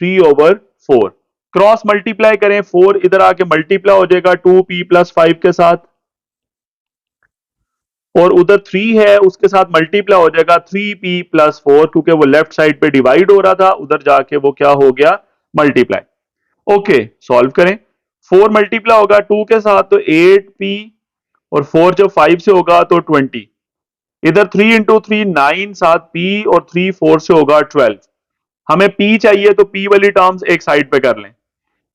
3 over 4, cross multiply करें, 4 इधर आके मल्टीप्लाई हो जाएगा 2p प्लस 5 के साथ, और उधर 3 है उसके साथ मल्टीप्लाई हो जाएगा 3p प्लस 4, क्योंकि वो लेफ्ट साइड पे डिवाइड हो रहा था, उधर जाके वो क्या हो गया, मल्टीप्लाई। ओके, सॉल्व करें, 4 मल्टीप्लाई होगा 2 के साथ तो 8p, और 4 जब 5 से होगा तो 20, इधर 3 इंटू 3 9, साथ p और 3 4 से होगा 12। हमें p चाहिए तो p वाली टर्म्स एक साइड पे कर लें,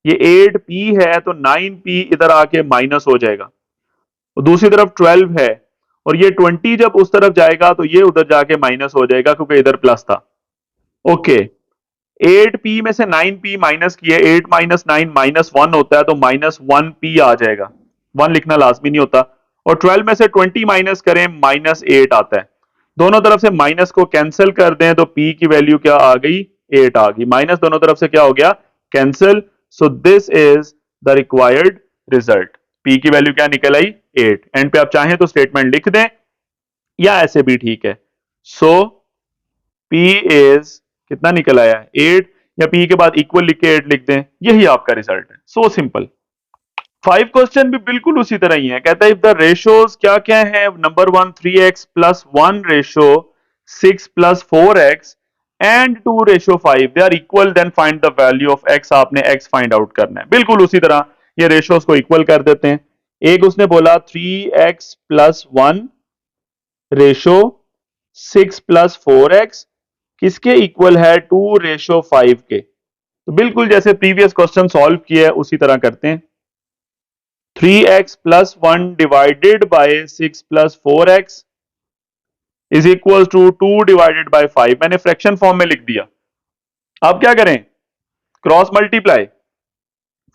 ये 8p है तो 9p इधर आके माइनस हो जाएगा, और दूसरी तरफ 12 है, और ये 20 जब उस तरफ जाएगा तो ये उधर जाके माइनस हो जाएगा, क्योंकि इधर प्लस था। ओके, 8p में से 9p माइनस किए, 8 माइनस 9 माइनस 1 होता है, तो माइनस 1p आ जाएगा, 1 लिखना लाजमी नहीं होता। और 12 में से 20 माइनस करें, माइनस 8 आता है, दोनों तरफ से माइनस को कैंसिल कर दें तो p की वैल्यू क्या आ गई, 8 आ गई, माइनस दोनों तरफ से क्या हो गया, cancel. So this is the required result, p की वैल्यू क्या निकल आई, 8। एंड पे आप चाहें तो स्टेटमेंट लिख दें या ऐसे भी ठीक है। सो p इज कितना निकल आया, 8, या p के बाद इक्वल लिख के 8 लिख दें, यही आपका रिजल्ट है, सो सिंपल। 5 क्वेश्चन भी बिल्कुल उसी तरह ही है, कहता है इफ द रेशोज क्या क्या है, number 1 3x plus 1 ratio 6 plus 4x and 2 ratio 5 they are equal, then find the value of x, आपने x फाइंड आउट करना है, बिल्कुल उसी तरह ये रेशोज को इक्वल कर देते हैं। एक उसने बोला 3x plus 1 ratio 6 plus 4x किसके इक्वल है, 2 रेशो 5 के, तो बिल्कुल जैसे प्रीवियस क्वेश्चन सॉल्व किया है उसी तरह करते हैं। 3x plus 1 divided by 6 plus 4x is equal to 2 divided by 5। मैंने फ्रैक्शन फॉर्म में लिख दिया। अब क्या करें, क्रॉस मल्टीप्लाई,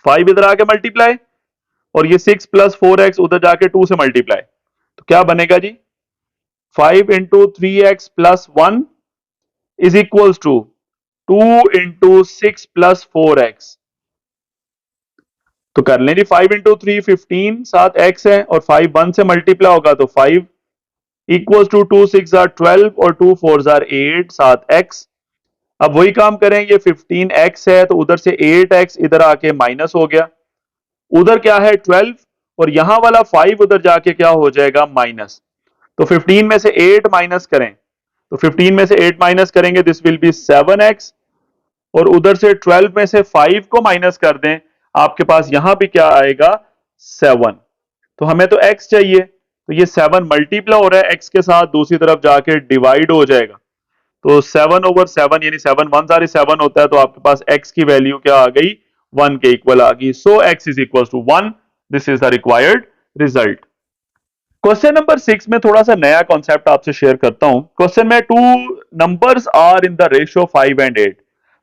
5 इधर आके मल्टीप्लाई और ये 6 प्लस 4x उधर जाके 2 से मल्टीप्लाई, तो क्या बनेगा जी, 5 into 3x plus 1 is equals to 2 into 6 plus 4x। तो कर लें जी, 5 इंटू 3 15, साथ x है और 5 1 से मल्टीप्लाई होगा तो 5 इक्वल्स टू 2 6 आर 12 और 2 4 आर 8, साथ x। अब वही काम करें, ये 15x है तो उधर से 8x इधर आके माइनस हो गया, उधर क्या है 12 और यहां वाला 5 उधर जाके क्या हो जाएगा माइनस। तो 15 में से 8 माइनस करें, तो 15 में से 8 माइनस करेंगे दिस विल बी 7x और उधर से 12 में से 5 को माइनस कर दें, आपके पास यहां भी क्या आएगा 7। तो हमें तो x चाहिए, तो ये 7 मल्टीप्लाई हो रहा है x के साथ, दूसरी तरफ जाके डिवाइड हो जाएगा, तो 7 ओवर 7 यानी 7 1 सारी 7 होता है, तो आपके पास x की वैल्यू क्या आ गई 1 के इक्वल आ गई। So x is equal to 1। This is the required result. Question number 6 में थोड़ा सा नया कॉन्सेप्ट आपसे शेयर करता हूं। क्वेश्चन में 2 numbers are in the ratio 5 and 8।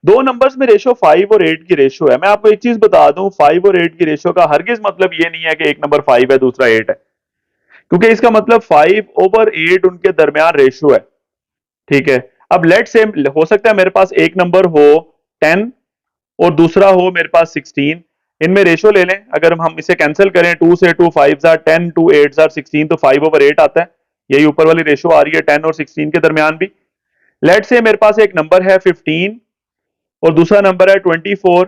दो नंबर्स में रेशियो 5 और 8 की रेशियो है। मैं आपको एक चीज बता दूं, 5 और 8 की रेशियो का हरगिज मतलब ये नहीं है कि एक नंबर 5 है दूसरा 8 है, क्योंकि इसका मतलब 5 ओवर 8 उनके दरमियान रेशियो है। ठीक है, अब लेट से हो सकता है मेरे पास एक नंबर हो 10 और दूसरा हो मेरे पास 16, इनमें रेशियो ले लें, अगर हम इसे कैंसिल करें 2 से 2 5 जार 10, 2 8 जार 16, तो 5 ओवर 8 आता है। यही ऊपर वाली रेशियो आ रही है 10 और 16 के दरमियान भी। लेट से मेरे पास एक नंबर है 15 और दूसरा नंबर है 24,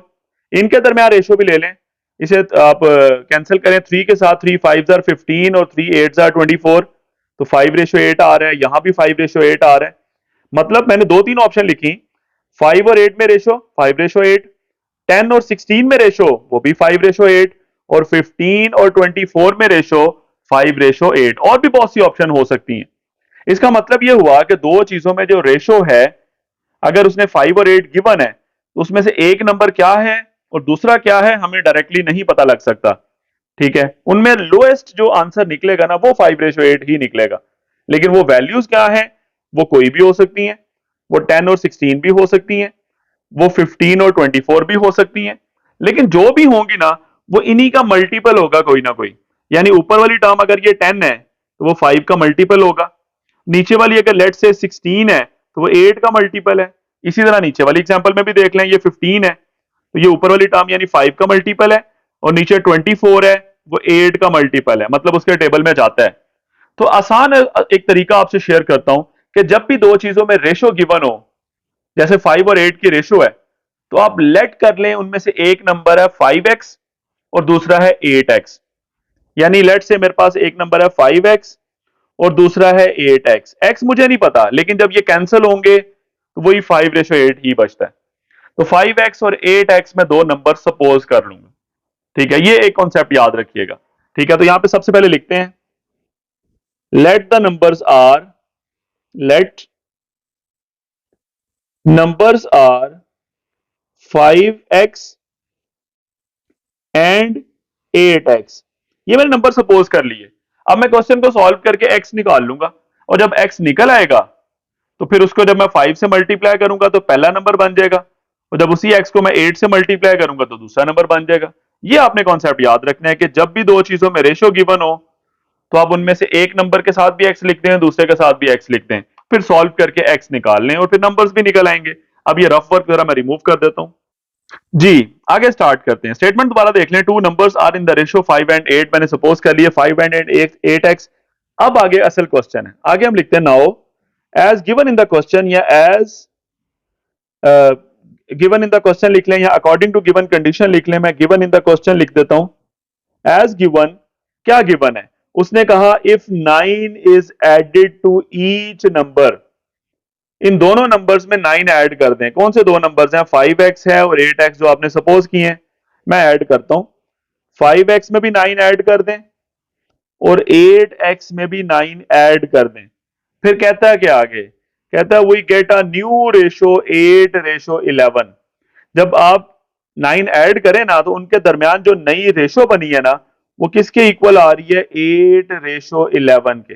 इनके दरमियान रेशियो भी ले लें, इसे आप कैंसिल करें 3 के साथ, 3 5 जार 15 और 3 8 जार 24, तो 5 रेशियो 8 आ रहा है, यहां भी 5 रेशियो 8 आ रहा है। मतलब मैंने दो तीन ऑप्शन लिखी, 5 और 8 में रेशो 5 रेशो 8, 10 और 16 में रेशो वो भी 5 रेशो 8, और 15 और 24 में रेशो 5 रेशो 8, और भी बहुत सी ऑप्शन हो सकती हैं। इसका मतलब यह हुआ कि दो चीजों में जो रेशो है, अगर उसने 5 और 8 गिवन है तो उसमें से एक नंबर क्या है और दूसरा क्या है हमें डायरेक्टली नहीं पता लग सकता। ठीक है, उनमें लोएस्ट जो आंसर निकलेगा ना वो 5 रेशो 8 ही निकलेगा, लेकिन वो वैल्यूज क्या है वो कोई भी हो सकती हैं, वो 10 और 16 भी हो सकती हैं, वो 15 और 24 भी हो सकती हैं, लेकिन जो भी होंगी ना वो इन्हीं का मल्टीपल होगा कोई ना कोई। यानी ऊपर वाली टर्म अगर ये 10 है तो वो 5 का मल्टीपल होगा, नीचे वाली अगर लेट से 16 है तो वो 8 का मल्टीपल है। इसी तरह नीचे वाली एग्जांपल में भी देख लें, ये 15 है तो ये ऊपर वाली टर्म यानी 5 का मल्टीपल है, और नीचे 24 है वो 8 का मल्टीपल है, मतलब उसके टेबल में जाता है। तो आसान एक तरीका आपसे शेयर करता हूं कि जब भी दो चीजों में रेशो गिवन हो, जैसे 5 और 8 की रेशो है, तो आप लेट कर लें उनमें से एक नंबर है 5x और दूसरा है 8x। यानी लेट से मेरे पास एक नंबर है 5x और दूसरा है 8x। x मुझे नहीं पता, लेकिन जब ये कैंसिल होंगे तो वही 5 रेशो 8 ही बचता है। तो 5x और 8x में दो नंबर सपोज कर लूंगा। ठीक है, ये एक कॉन्सेप्ट याद रखिएगा। ठीक है, तो यहां पे सबसे पहले लिखते हैं, let the numbers are, let numbers are 5x and 8x। ये मैंने नंबर सपोज कर लिए। अब मैं क्वेश्चन को सॉल्व करके x निकाल लूंगा, और जब x निकल आएगा तो फिर उसको जब मैं 5 से मल्टीप्लाई करूंगा तो पहला नंबर बन जाएगा, और जब उसी x को मैं 8 से मल्टीप्लाई करूंगा तो दूसरा नंबर बन जाएगा। ये आपने कॉन्सेप्ट याद रखना है कि जब भी दो चीजों में रेशो गिवन हो तो आप उनमें से एक नंबर के साथ भी x लिखते हैं, दूसरे के साथ भी x लिखते हैं, फिर सॉल्व करके x निकाल लें और फिर नंबर्स भी निकल आएंगे। अब ये रफ वर्क जरा मैं रिमूव कर देता हूं। जी, आगे स्टार्ट करते हैं। स्टेटमेंट दोबारा देख लें, two numbers are in the ratio 5 and 8। मैंने सपोज कर लिए 5 एंड 8x। अब आगे असल क्वेश्चन है, आगे हम लिखते हैं now as given in the question, या as given in the question लिख लें, या अकॉर्डिंग टू गिवन कंडीशन लिख लें। मैं गिवन इन द क्वेश्चन लिख देता हूं, एज गिवन। क्या गिवन है, उसने कहा if 9 is added to each number, इन दोनों नंबर्स में 9 ऐड कर दें। कौन से दो नंबर्स हैं, 5x है और 8x जो आपने सपोज किए हैं। मैं ऐड करता हूं, 5x में भी 9 ऐड कर दें और 8x में भी 9 ऐड कर दें। फिर कहता है कि आगे कहता है we get a new ratio 8 ratio 11। जब आप 9 ऐड करें ना तो उनके दरमियान जो नई रेशो बनी है ना वो किसके इक्वल आ रही है, 8 रेशो 11 के।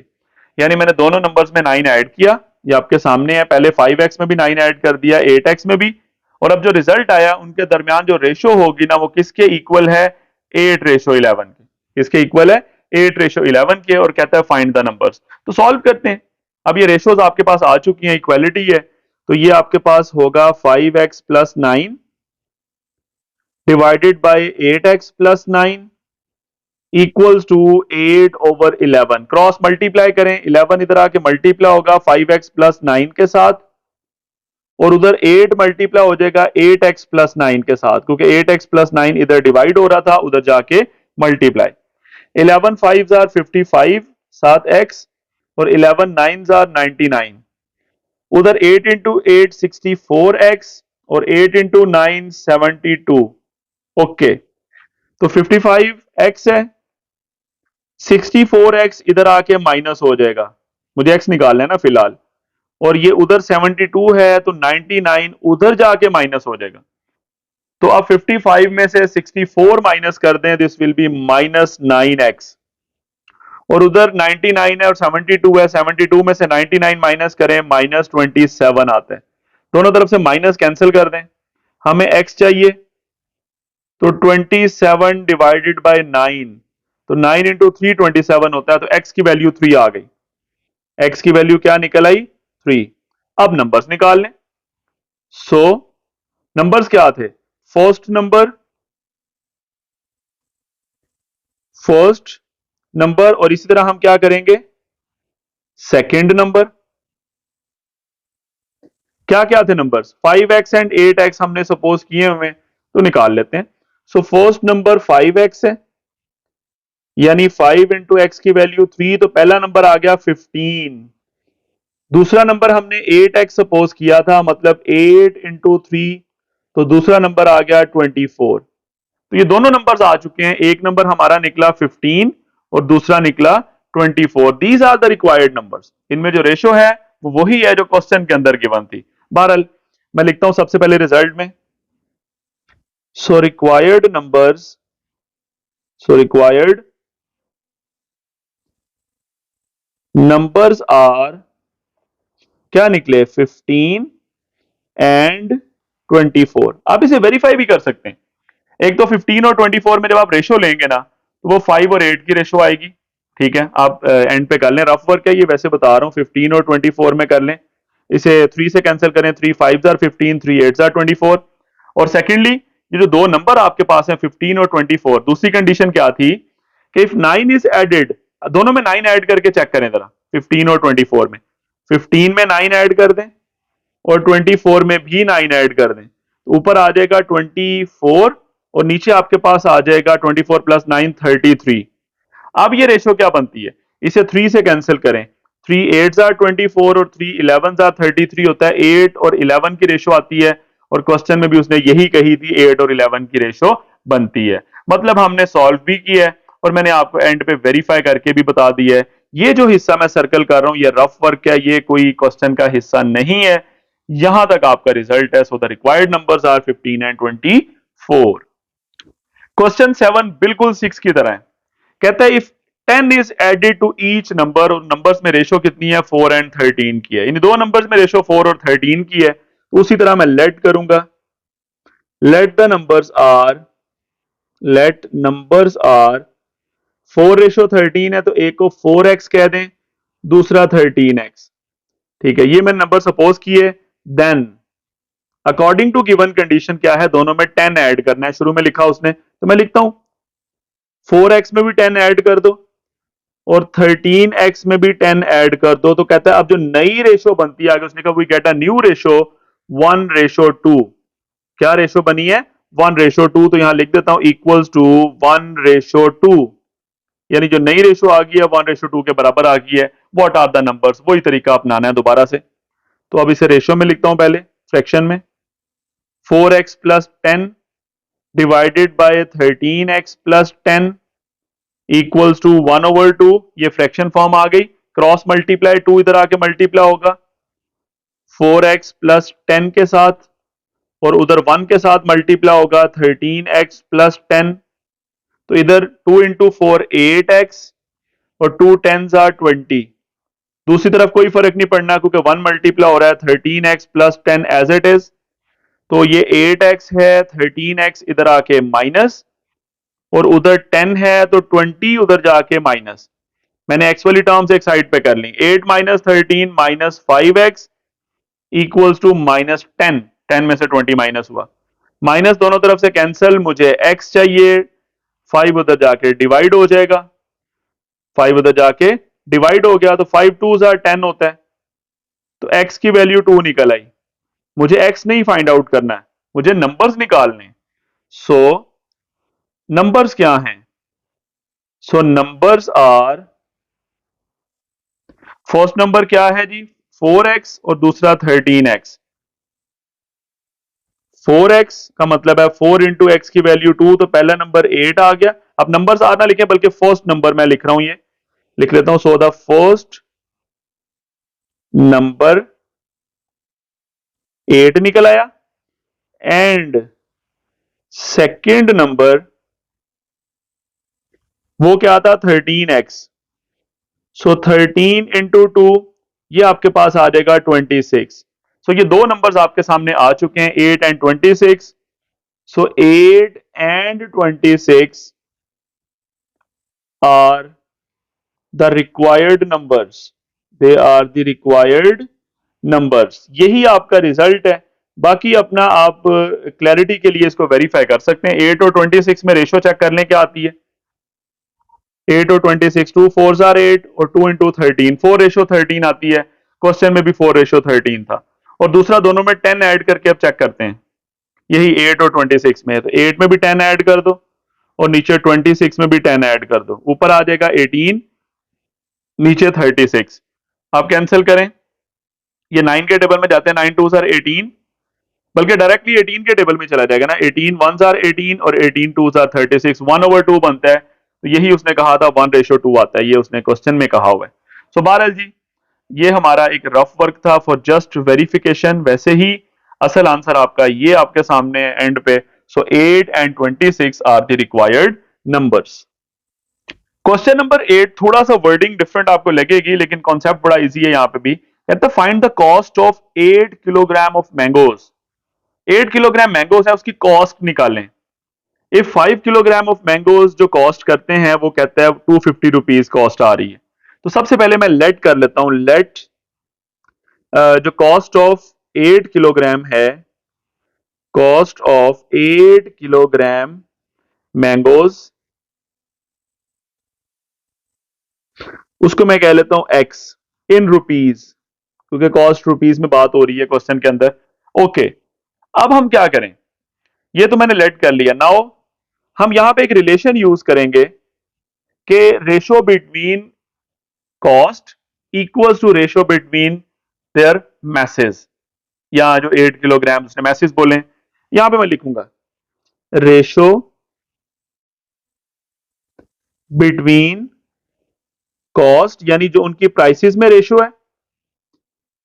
यानी मैंने दोनों नंबर्स में 9 ऐड किया, ये आपके सामने है, पहले 5x में भी 9 ऐड कर दिया, 8x में भी, और अब जो रिजल्ट आया उनके दरमियान जो रेशो होगी ना वो किसके इक्वल है, 8:11 के। किसके इक्वल है, 8:11 के, और कहता है फाइंड द नंबर्स। तो सॉल्व करते हैं। अब ये रेशोज आपके पास आ चुकी हैं, इक्वालिटी है, तो ये आपके पास होगा 5x plus 9 divided by 8x plus 9 equals to 8/11। Cross multiply करें, 11 इधर आके मल्टीप्लाई होगा 5x प्लस 9 के साथ, और उधर 8 मल्टीप्लाई हो जाएगा 8x प्लस 9 के साथ, क्योंकि 8x प्लस 9 इधर डिवाइड हो रहा था, उधर जाके मल्टीप्लाई। 11 5s आर 55, 7x, और 11 9s आर 99। उधर 8 इंटू 8 64x, और 8 इंटू 9 72। ओके, तो 55x है, 64x इधर आके माइनस हो जाएगा, मुझे x निकालना है ना फिलहाल, और ये उधर 72 है, तो 99 उधर जाके माइनस हो जाएगा। तो अब 55 में से 64 माइनस कर दें, दिस विल बी -9x, और उधर 99 है और 72 है, 72 में से 99 माइनस करें, -27 आता है। दोनों तरफ से माइनस कैंसिल कर दें, हमें x चाहिए, तो 27 डिवाइडेड बाय 9, तो 9 इंटू 3 27 होता है, तो x की वैल्यू 3 आ गई। x की वैल्यू क्या निकल आई, 3। अब नंबर्स निकाल लें। सो नंबर्स क्या थे, फर्स्ट नंबर, और इसी तरह हम क्या करेंगे, सेकंड नंबर। क्या क्या थे नंबर्स, 5x एंड 8x हमने सपोज किए हुए, तो निकाल लेते हैं। सो फर्स्ट नंबर 5x है, यानी 5 इंटू एक्स की वैल्यू 3, तो पहला नंबर आ गया 15। दूसरा नंबर हमने 8x सपोज किया था, मतलब 8 इंटू 3, तो दूसरा नंबर आ गया 24। तो ये दोनों नंबर्स आ चुके हैं, एक नंबर हमारा निकला 15 और दूसरा निकला 24। These are the required numbers. इनमें जो रेशो है वो वही है जो क्वेश्चन के अंदर गिवन थी। बहरहाल मैं लिखता हूं सबसे पहले रिजल्ट में, so required numbers, numbers are, क्या निकले, 15 एंड 24। आप इसे वेरीफाई भी कर सकते हैं। एक तो 15 और 24 में जब आप रेशो लेंगे ना, तो वो 5 और 8 की रेशो आएगी। ठीक है, आप एंड पे कर लें, रफ वर्क है ये, वैसे बता रहा हूं, 15 और 24 में कर लें। इसे 3 से कैंसिल करें, 3 5s आर 15, 3 8s आर 24। और सेकेंडली ये जो दो नंबर आपके पास है 15 और 24, दूसरी कंडीशन क्या थी कि इफ 9 इज एडेड, दोनों में 9 ऐड करके चेक करें जरा, 15 और 24 में, 15 में 9 ऐड कर दें और 24 में भी 9 ऐड कर दें, तो ऊपर आ जाएगा 24, और नीचे आपके पास आ जाएगा 24 प्लस 9 33। अब ये रेशो क्या बनती है, इसे 3 से कैंसिल करें, 3 8s आर 24 और 3 11s आर 33 होता है, 8 और 11 की रेशो आती है, और क्वेश्चन में भी उसने यही कही थी, 8 और 11 की रेशो बनती है। मतलब हमने सॉल्व भी किया है और मैंने आपको एंड पे वेरीफाई करके भी बता दिया है। ये जो हिस्सा मैं सर्कल कर रहा हूं ये रफ वर्क है, ये कोई क्वेश्चन का हिस्सा नहीं है। यहां तक आपका रिजल्ट है। So the required numbers are 15 and 24। Question 7 बिल्कुल 6 की तरह है। कहता है if 10 is added to each number, और नंबर्स में रेशो कितनी है, 4 एंड 13 की है। इन दो नंबर्स में रेशो 4 और 13 की है, तो उसी तरह मैं लेट करूंगा, लेट द नंबर्स आर 4:13 है, तो एक को 4x कह दें, दूसरा 13x। ठीक है, ये मैंने नंबर सपोज किए। Then according to given condition क्या है, दोनों में 10 ऐड करना है, शुरू में लिखा उसने, तो मैं लिखता हूं 4x में भी 10 ऐड कर दो और 13x में भी 10 ऐड कर दो। तो कहता है अब जो नई रेशो बनती है, आगे उसने कहा we get a new ratio 1:2। क्या रेशो बनी है, 1:2। तो यहां लिख देता हूं इक्वल्स टू 1:2, यानी जो नई रेशो आ गई है 1:2 के बराबर आ गई है। व्हाट आर द नंबर्स, वही तरीका अपनाना है दोबारा से। तो अब इसे रेशो में लिखता हूं, पहले फ्रैक्शन में, 4x plus 10 divided by 13x plus 10 equals to 1/2। ये फ्रैक्शन फॉर्म आ गई, क्रॉस मल्टीप्लाई, 2 इधर आके मल्टीप्लाई होगा 4x प्लस 10 के साथ, और उधर 1 के साथ मल्टीप्लाई होगा 13x प्लस 10। तो इधर 2 इंटू 4 8x, और 2 10s आर 20। दूसरी तरफ कोई फर्क नहीं पड़ना क्योंकि 1 मल्टीप्लाई हो रहा है 13x plus 10 as it is. तो ये 8x है, 13x इधर आके माइनस, और उधर 10 है तो 20 उधर जाके माइनस। मैंने x वाली टर्म्स एक साइड पे कर ली। 8 minus 13 minus 5x equals to minus 10। 10 में से 20 माइनस हुआ, माइनस दोनों तरफ से कैंसिल, मुझे x चाहिए, 5 उधर जाके डिवाइड हो जाएगा, 5 उधर जाके डिवाइड हो गया तो 5 टू 10 होता है, तो x की वैल्यू 2 निकल आई। मुझे x नहीं फाइंड आउट करना है, मुझे नंबर्स निकालने। सो नंबर्स क्या हैं? सो नंबर्स आर, फर्स्ट नंबर क्या है जी 4x और दूसरा 13x। 4x का मतलब है 4 इंटू एक्स की वैल्यू 2, तो पहला नंबर 8 आ गया। अब नंबर्स आना लिखे बल्कि फर्स्ट नंबर मैं लिख रहा हूं, ये लिख लेता हूं। सो द फर्स्ट नंबर 8 निकल आया एंड सेकेंड नंबर वो क्या था 13x। सो 13 इंटू 2 ये आपके पास आ जाएगा 26। सो ये दो नंबर्स आपके सामने आ चुके हैं 8 and 26। So 8 and 26 are the required numbers, they are the required numbers. यही आपका रिजल्ट है। बाकी अपना आप क्लैरिटी के लिए इसको वेरीफाई कर सकते हैं। 8 और 26 में रेशो चेक कर लें क्या आती है। 8 और 26, 2 4 आर 8 और 2 इंटू 13, 4:13 आती है। क्वेश्चन में भी 4:13 था। और दूसरा दोनों में 10 ऐड करके अब चेक करते हैं। यही 8 और 26 में है, तो 8 में भी 10 ऐड कर दो और नीचे 26 में भी 10 ऐड कर दो, ऊपर आ जाएगा 18, नीचे 36। आप कैंसिल करें, ये 9 के टेबल में जाते हैं, 9 2 आर 18, बल्कि डायरेक्टली 18 के टेबल में चला जाएगा ना। 18 1 आर 18 और 18 2 आर 36, 1/2 बनता है। तो यही उसने कहा था 1:2 आता है, ये उसने क्वेश्चन में कहा हुआ है। सो बहरहाल जी ये हमारा एक रफ वर्क था फॉर जस्ट वेरिफिकेशन। वैसे ही असल आंसर आपका ये आपके सामने एंड पे। So 8 and 26 are the required numbers. Question number 8 थोड़ा सा वर्डिंग डिफरेंट आपको लगेगी, लेकिन कॉन्सेप्ट बड़ा इजी है। यहां पे भी कहता है find the cost of 8 kilogram of mangoes. 8 kilogram mangoes है, उसकी कॉस्ट निकालें। इफ 5 किलोग्राम ऑफ मैंगोज जो कॉस्ट करते हैं वो कहता है 250 रुपीज कॉस्ट आ रही है। तो सबसे पहले मैं लेट कर लेता हूं। लेट जो कॉस्ट ऑफ 8 किलोग्राम है, कॉस्ट ऑफ 8 किलोग्राम मैंगोज, उसको मैं कह लेता हूं एक्स इन रुपीज, क्योंकि कॉस्ट रुपीज में बात हो रही है क्वेश्चन के अंदर। ओके, अब हम क्या करें, ये तो मैंने लेट कर लिया। नाउ हम यहां पे एक रिलेशन यूज करेंगे कि ratio between cost equals to ratio between their message. यहां जो 8 किलोग्राम उसने मैसेज बोले, यहां पे मैं लिखूंगा रेशो बिटवीन कॉस्ट, यानी जो उनकी प्राइसेस में रेशो है,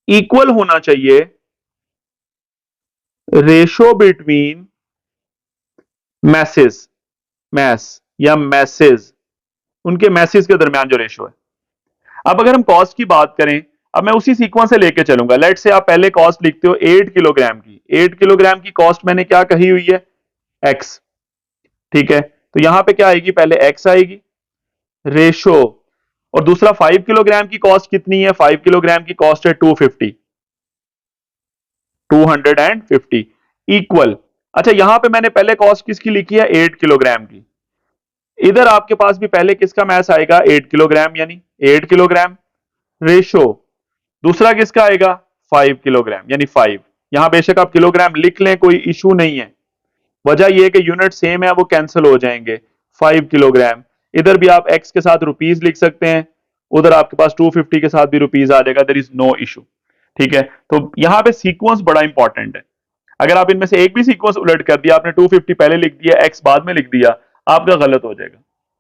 इक्वल होना चाहिए रेशो बिटवीन मैसेज, मैस या मैसेज, उनके मैसेज के दरमियान जो रेशो है। अब अगर हम कॉस्ट की बात करें, अब मैं उसी सीक्वेंस से लेके चलूंगा। लेट से आप पहले कॉस्ट लिखते हो 8 किलोग्राम की। 8 किलोग्राम की कॉस्ट मैंने क्या कही हुई है, एक्स। ठीक है, तो यहां पे क्या आएगी, पहले एक्स आएगी रेशो, और दूसरा 5 किलोग्राम की कॉस्ट कितनी है, 5 किलोग्राम की कॉस्ट है 250, 250 इक्वल। अच्छा, यहां पे मैंने पहले कॉस्ट किसकी लिखी है, 8 किलोग्राम की। इधर आपके पास भी पहले किसका मैथ आएगा, 8 किलोग्राम, यानी 8 किलोग्राम रेशो, दूसरा किसका आएगा 5 किलोग्राम, यानी 5। यहां बेशक आप किलोग्राम लिख लें, कोई इशू नहीं है। वजह यह है कि यूनिट सेम है, वो कैंसिल हो जाएंगे। 5 किलोग्राम, इधर भी आप एक्स के साथ रुपीज लिख सकते हैं, उधर आपके पास 250 के साथ भी रुपीज आ जाएगा, देयर इज नो इशू। ठीक है, तो यहां पे सीक्वेंस बड़ा इंपॉर्टेंट है। अगर आप इनमें से एक भी सीक्वेंस उलट कर दिया, आपने 250 पहले लिख दिया, एक्स बाद में लिख दिया, आपका गलत हो जाएगा।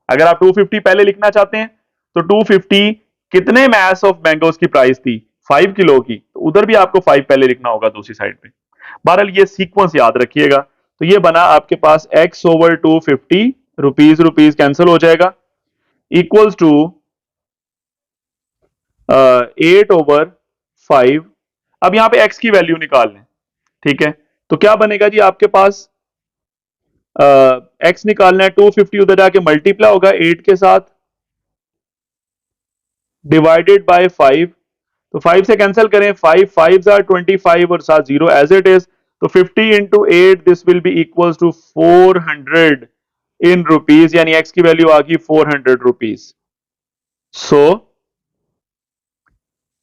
अगर आप 250 पहले लिखना चाहते हैं तो 250 कितने मैस ऑफ मैंगोज की प्राइस थी, 5 किलो की, तो उधर भी आपको 5 पहले लिखना होगा दूसरी साइड पे। बहरहाल ये सीक्वेंस याद रखिएगा। तो ये बना आपके पास x over 250, rupees rupees cancel हो जाएगा, इक्वल्स टू 8/5। अब यहां पे x की वैल्यू निकाल लें, ठीक है। तो क्या बनेगा जी आपके पास, x निकालना है, 250 उधर जाके मल्टीप्लाई होगा 8 के साथ, डिवाइडेड बाय 5। तो 5 से कैंसिल करें, 5 5 आर 25 और साथ 0 एज इट इज। तो 50 into 8 this will be equal to 400 in rupees, यानी x की वैल्यू आ गई 400 रुपीज। सो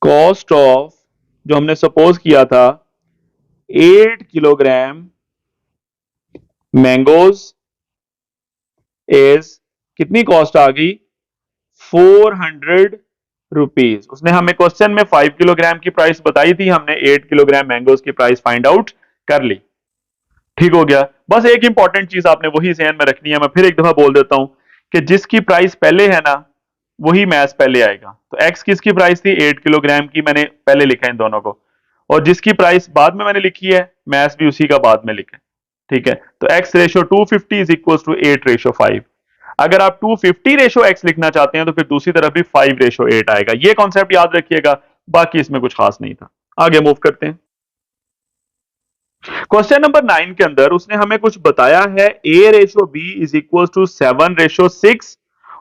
कॉस्ट ऑफ, जो हमने सपोज किया था, 8 किलोग्राम मैंगोज इज, कितनी कॉस्ट आ गई, 400 रुपीज। उसने हमें क्वेश्चन में 5 किलोग्राम की प्राइस बताई थी, हमने 8 किलोग्राम मैंगोज की प्राइस फाइंड आउट कर ली। ठीक हो गया। बस एक इंपॉर्टेंट चीज आपने वही ध्यान में रखनी है, मैं फिर एक दफा बोल देता हूं कि जिसकी प्राइस पहले है ना, वही मैथ्स पहले आएगा। तो एक्स किसकी प्राइस थी, 8 किलोग्राम की, मैंने पहले लिखा है इन दोनों को, और जिसकी प्राइस बाद में मैंने लिखी है, मैथ्स भी उसी का बाद में लिखा है। ठीक है, तो x ratio 250 is equal to 8/5। अगर आप 250 रेशो एक्स लिखना चाहते हैं तो फिर दूसरी तरफ भी 5/8 आएगा। ये कॉन्सेप्ट याद रखिएगा, बाकी इसमें कुछ खास नहीं था। आगे मूव करते हैं। क्वेश्चन नंबर 9 के अंदर उसने हमें कुछ बताया है, a/b इज इक्वल टू 7/6,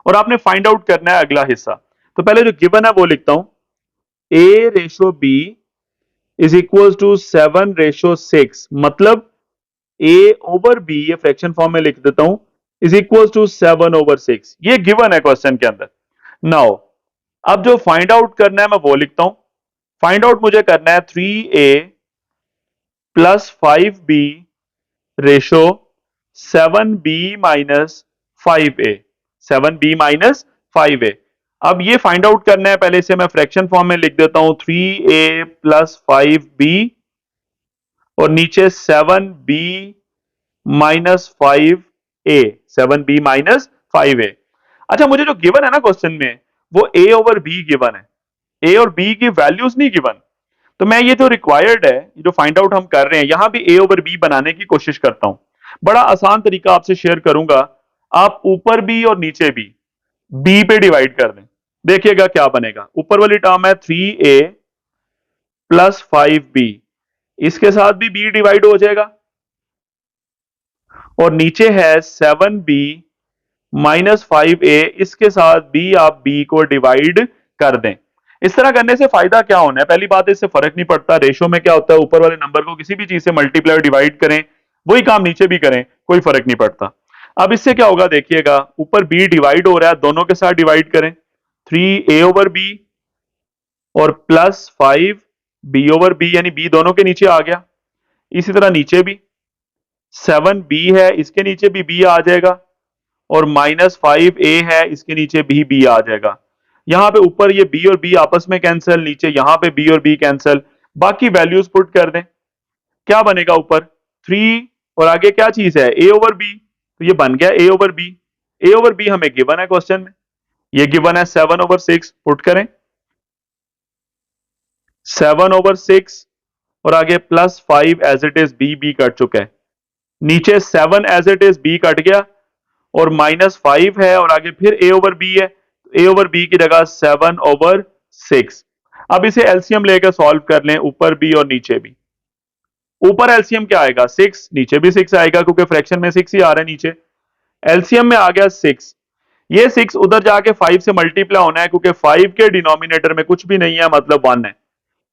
और आपने फाइंड आउट करना है अगला हिस्सा। तो पहले जो गिवन है वो लिखता हूं, a/b इज इक्वल टू 7/6, मतलब a/b, ये फ्रैक्शन फॉर्म में लिख देता हूं, इज इक्वल टू 7/6। ये गिवन है क्वेश्चन के अंदर। नाउ अब जो फाइंड आउट करना है मैं वो लिखता हूं। फाइंड आउट मुझे करना है 3a plus 5b ratio 7b minus 5a, 7b-5a। अब ये फाइंड आउट करना है, पहले इसे मैं फ्रैक्शन फॉर्म में लिख देता हूं, 3a प्लस 5b और नीचे 7b माइनस 5a, 7b-5a। अच्छा, मुझे जो गिवन है ना क्वेश्चन में, वो a/b गिवन है, a और b की वैल्यूज नहीं गिवन। तो मैं ये जो रिक्वायर्ड है, ये जो फाइंड आउट हम कर रहे हैं, यहां भी a/b बनाने की कोशिश करता हूं। बड़ा आसान तरीका आपसे शेयर करूंगा, आप ऊपर भी और नीचे भी b पे डिवाइड कर दें, देखिएगा क्या बनेगा। ऊपर वाली टर्म है 3a प्लस 5b, इसके साथ भी b डिवाइड हो जाएगा, और नीचे है 7b माइनस 5a, इसके साथ भी आप b को डिवाइड कर दें। इस तरह करने से फायदा क्या होना है, पहली बात, इससे फर्क नहीं पड़ता रेशो में क्या होता है, ऊपर वाले नंबर को किसी भी चीज से मल्टीप्लाई डिवाइड करें, वही काम नीचे भी करें, कोई फर्क नहीं पड़ता। अब इससे क्या होगा देखिएगा, ऊपर b डिवाइड हो रहा है, दोनों के साथ डिवाइड करें, 3a/b और प्लस 5b/b, यानी b दोनों के नीचे आ गया। इसी तरह नीचे भी 7b है, इसके नीचे भी b आ जाएगा, और माइनस 5a है, इसके नीचे भी b आ जाएगा। यहां पे ऊपर ये b और b आपस में कैंसिल, नीचे यहां पे b और b कैंसिल, बाकी वैल्यूज पुट कर दें, क्या बनेगा, ऊपर 3 और आगे क्या चीज है, a/b। तो ये बन गया a/b। a/b हमें गिवन है क्वेश्चन में, ये गिवन है 7/6, पुट करें 7/6, और आगे plus 5 as it is, b cut चुका है, नीचे 7 as it is, b cut गया, और माइनस 5 है, और आगे फिर a/b है, a/b की जगह 7/6। अब इसे एलसीएम लेकर सॉल्व कर लें, ऊपर भी और नीचे भी। ऊपर एलसीएम क्या आएगा, 6, नीचे भी 6 आएगा, क्योंकि फ्रैक्शन में 6 ही आ रहा है नीचे। एलसीएम में आ गया 6, ये 6 उधर जाके 5 से मल्टीप्लाई होना है, क्योंकि 5 के डिनोमिनेटर में कुछ भी नहीं है, मतलब 1 है।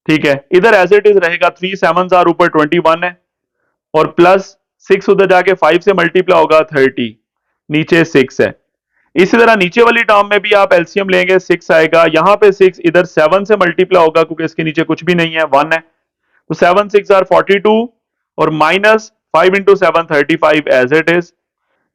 ठीक है, इधर एज इट इज रहेगा, 3 7 आर ऊपर 21 है, और प्लस 6 उधर जाके 5 से मल्टीप्लाई होगा 30, नीचे 6 है। इसी तरह नीचे वाली टर्म में भी आप एलसीएम लेंगे, 6 आएगा, यहां पे 6 इधर 7 से मल्टीप्लाई होगा, क्योंकि इसके नीचे कुछ भी नहीं है, 1 है। तो 7 6 आर 42, और minus 5 into 7 35 as it is.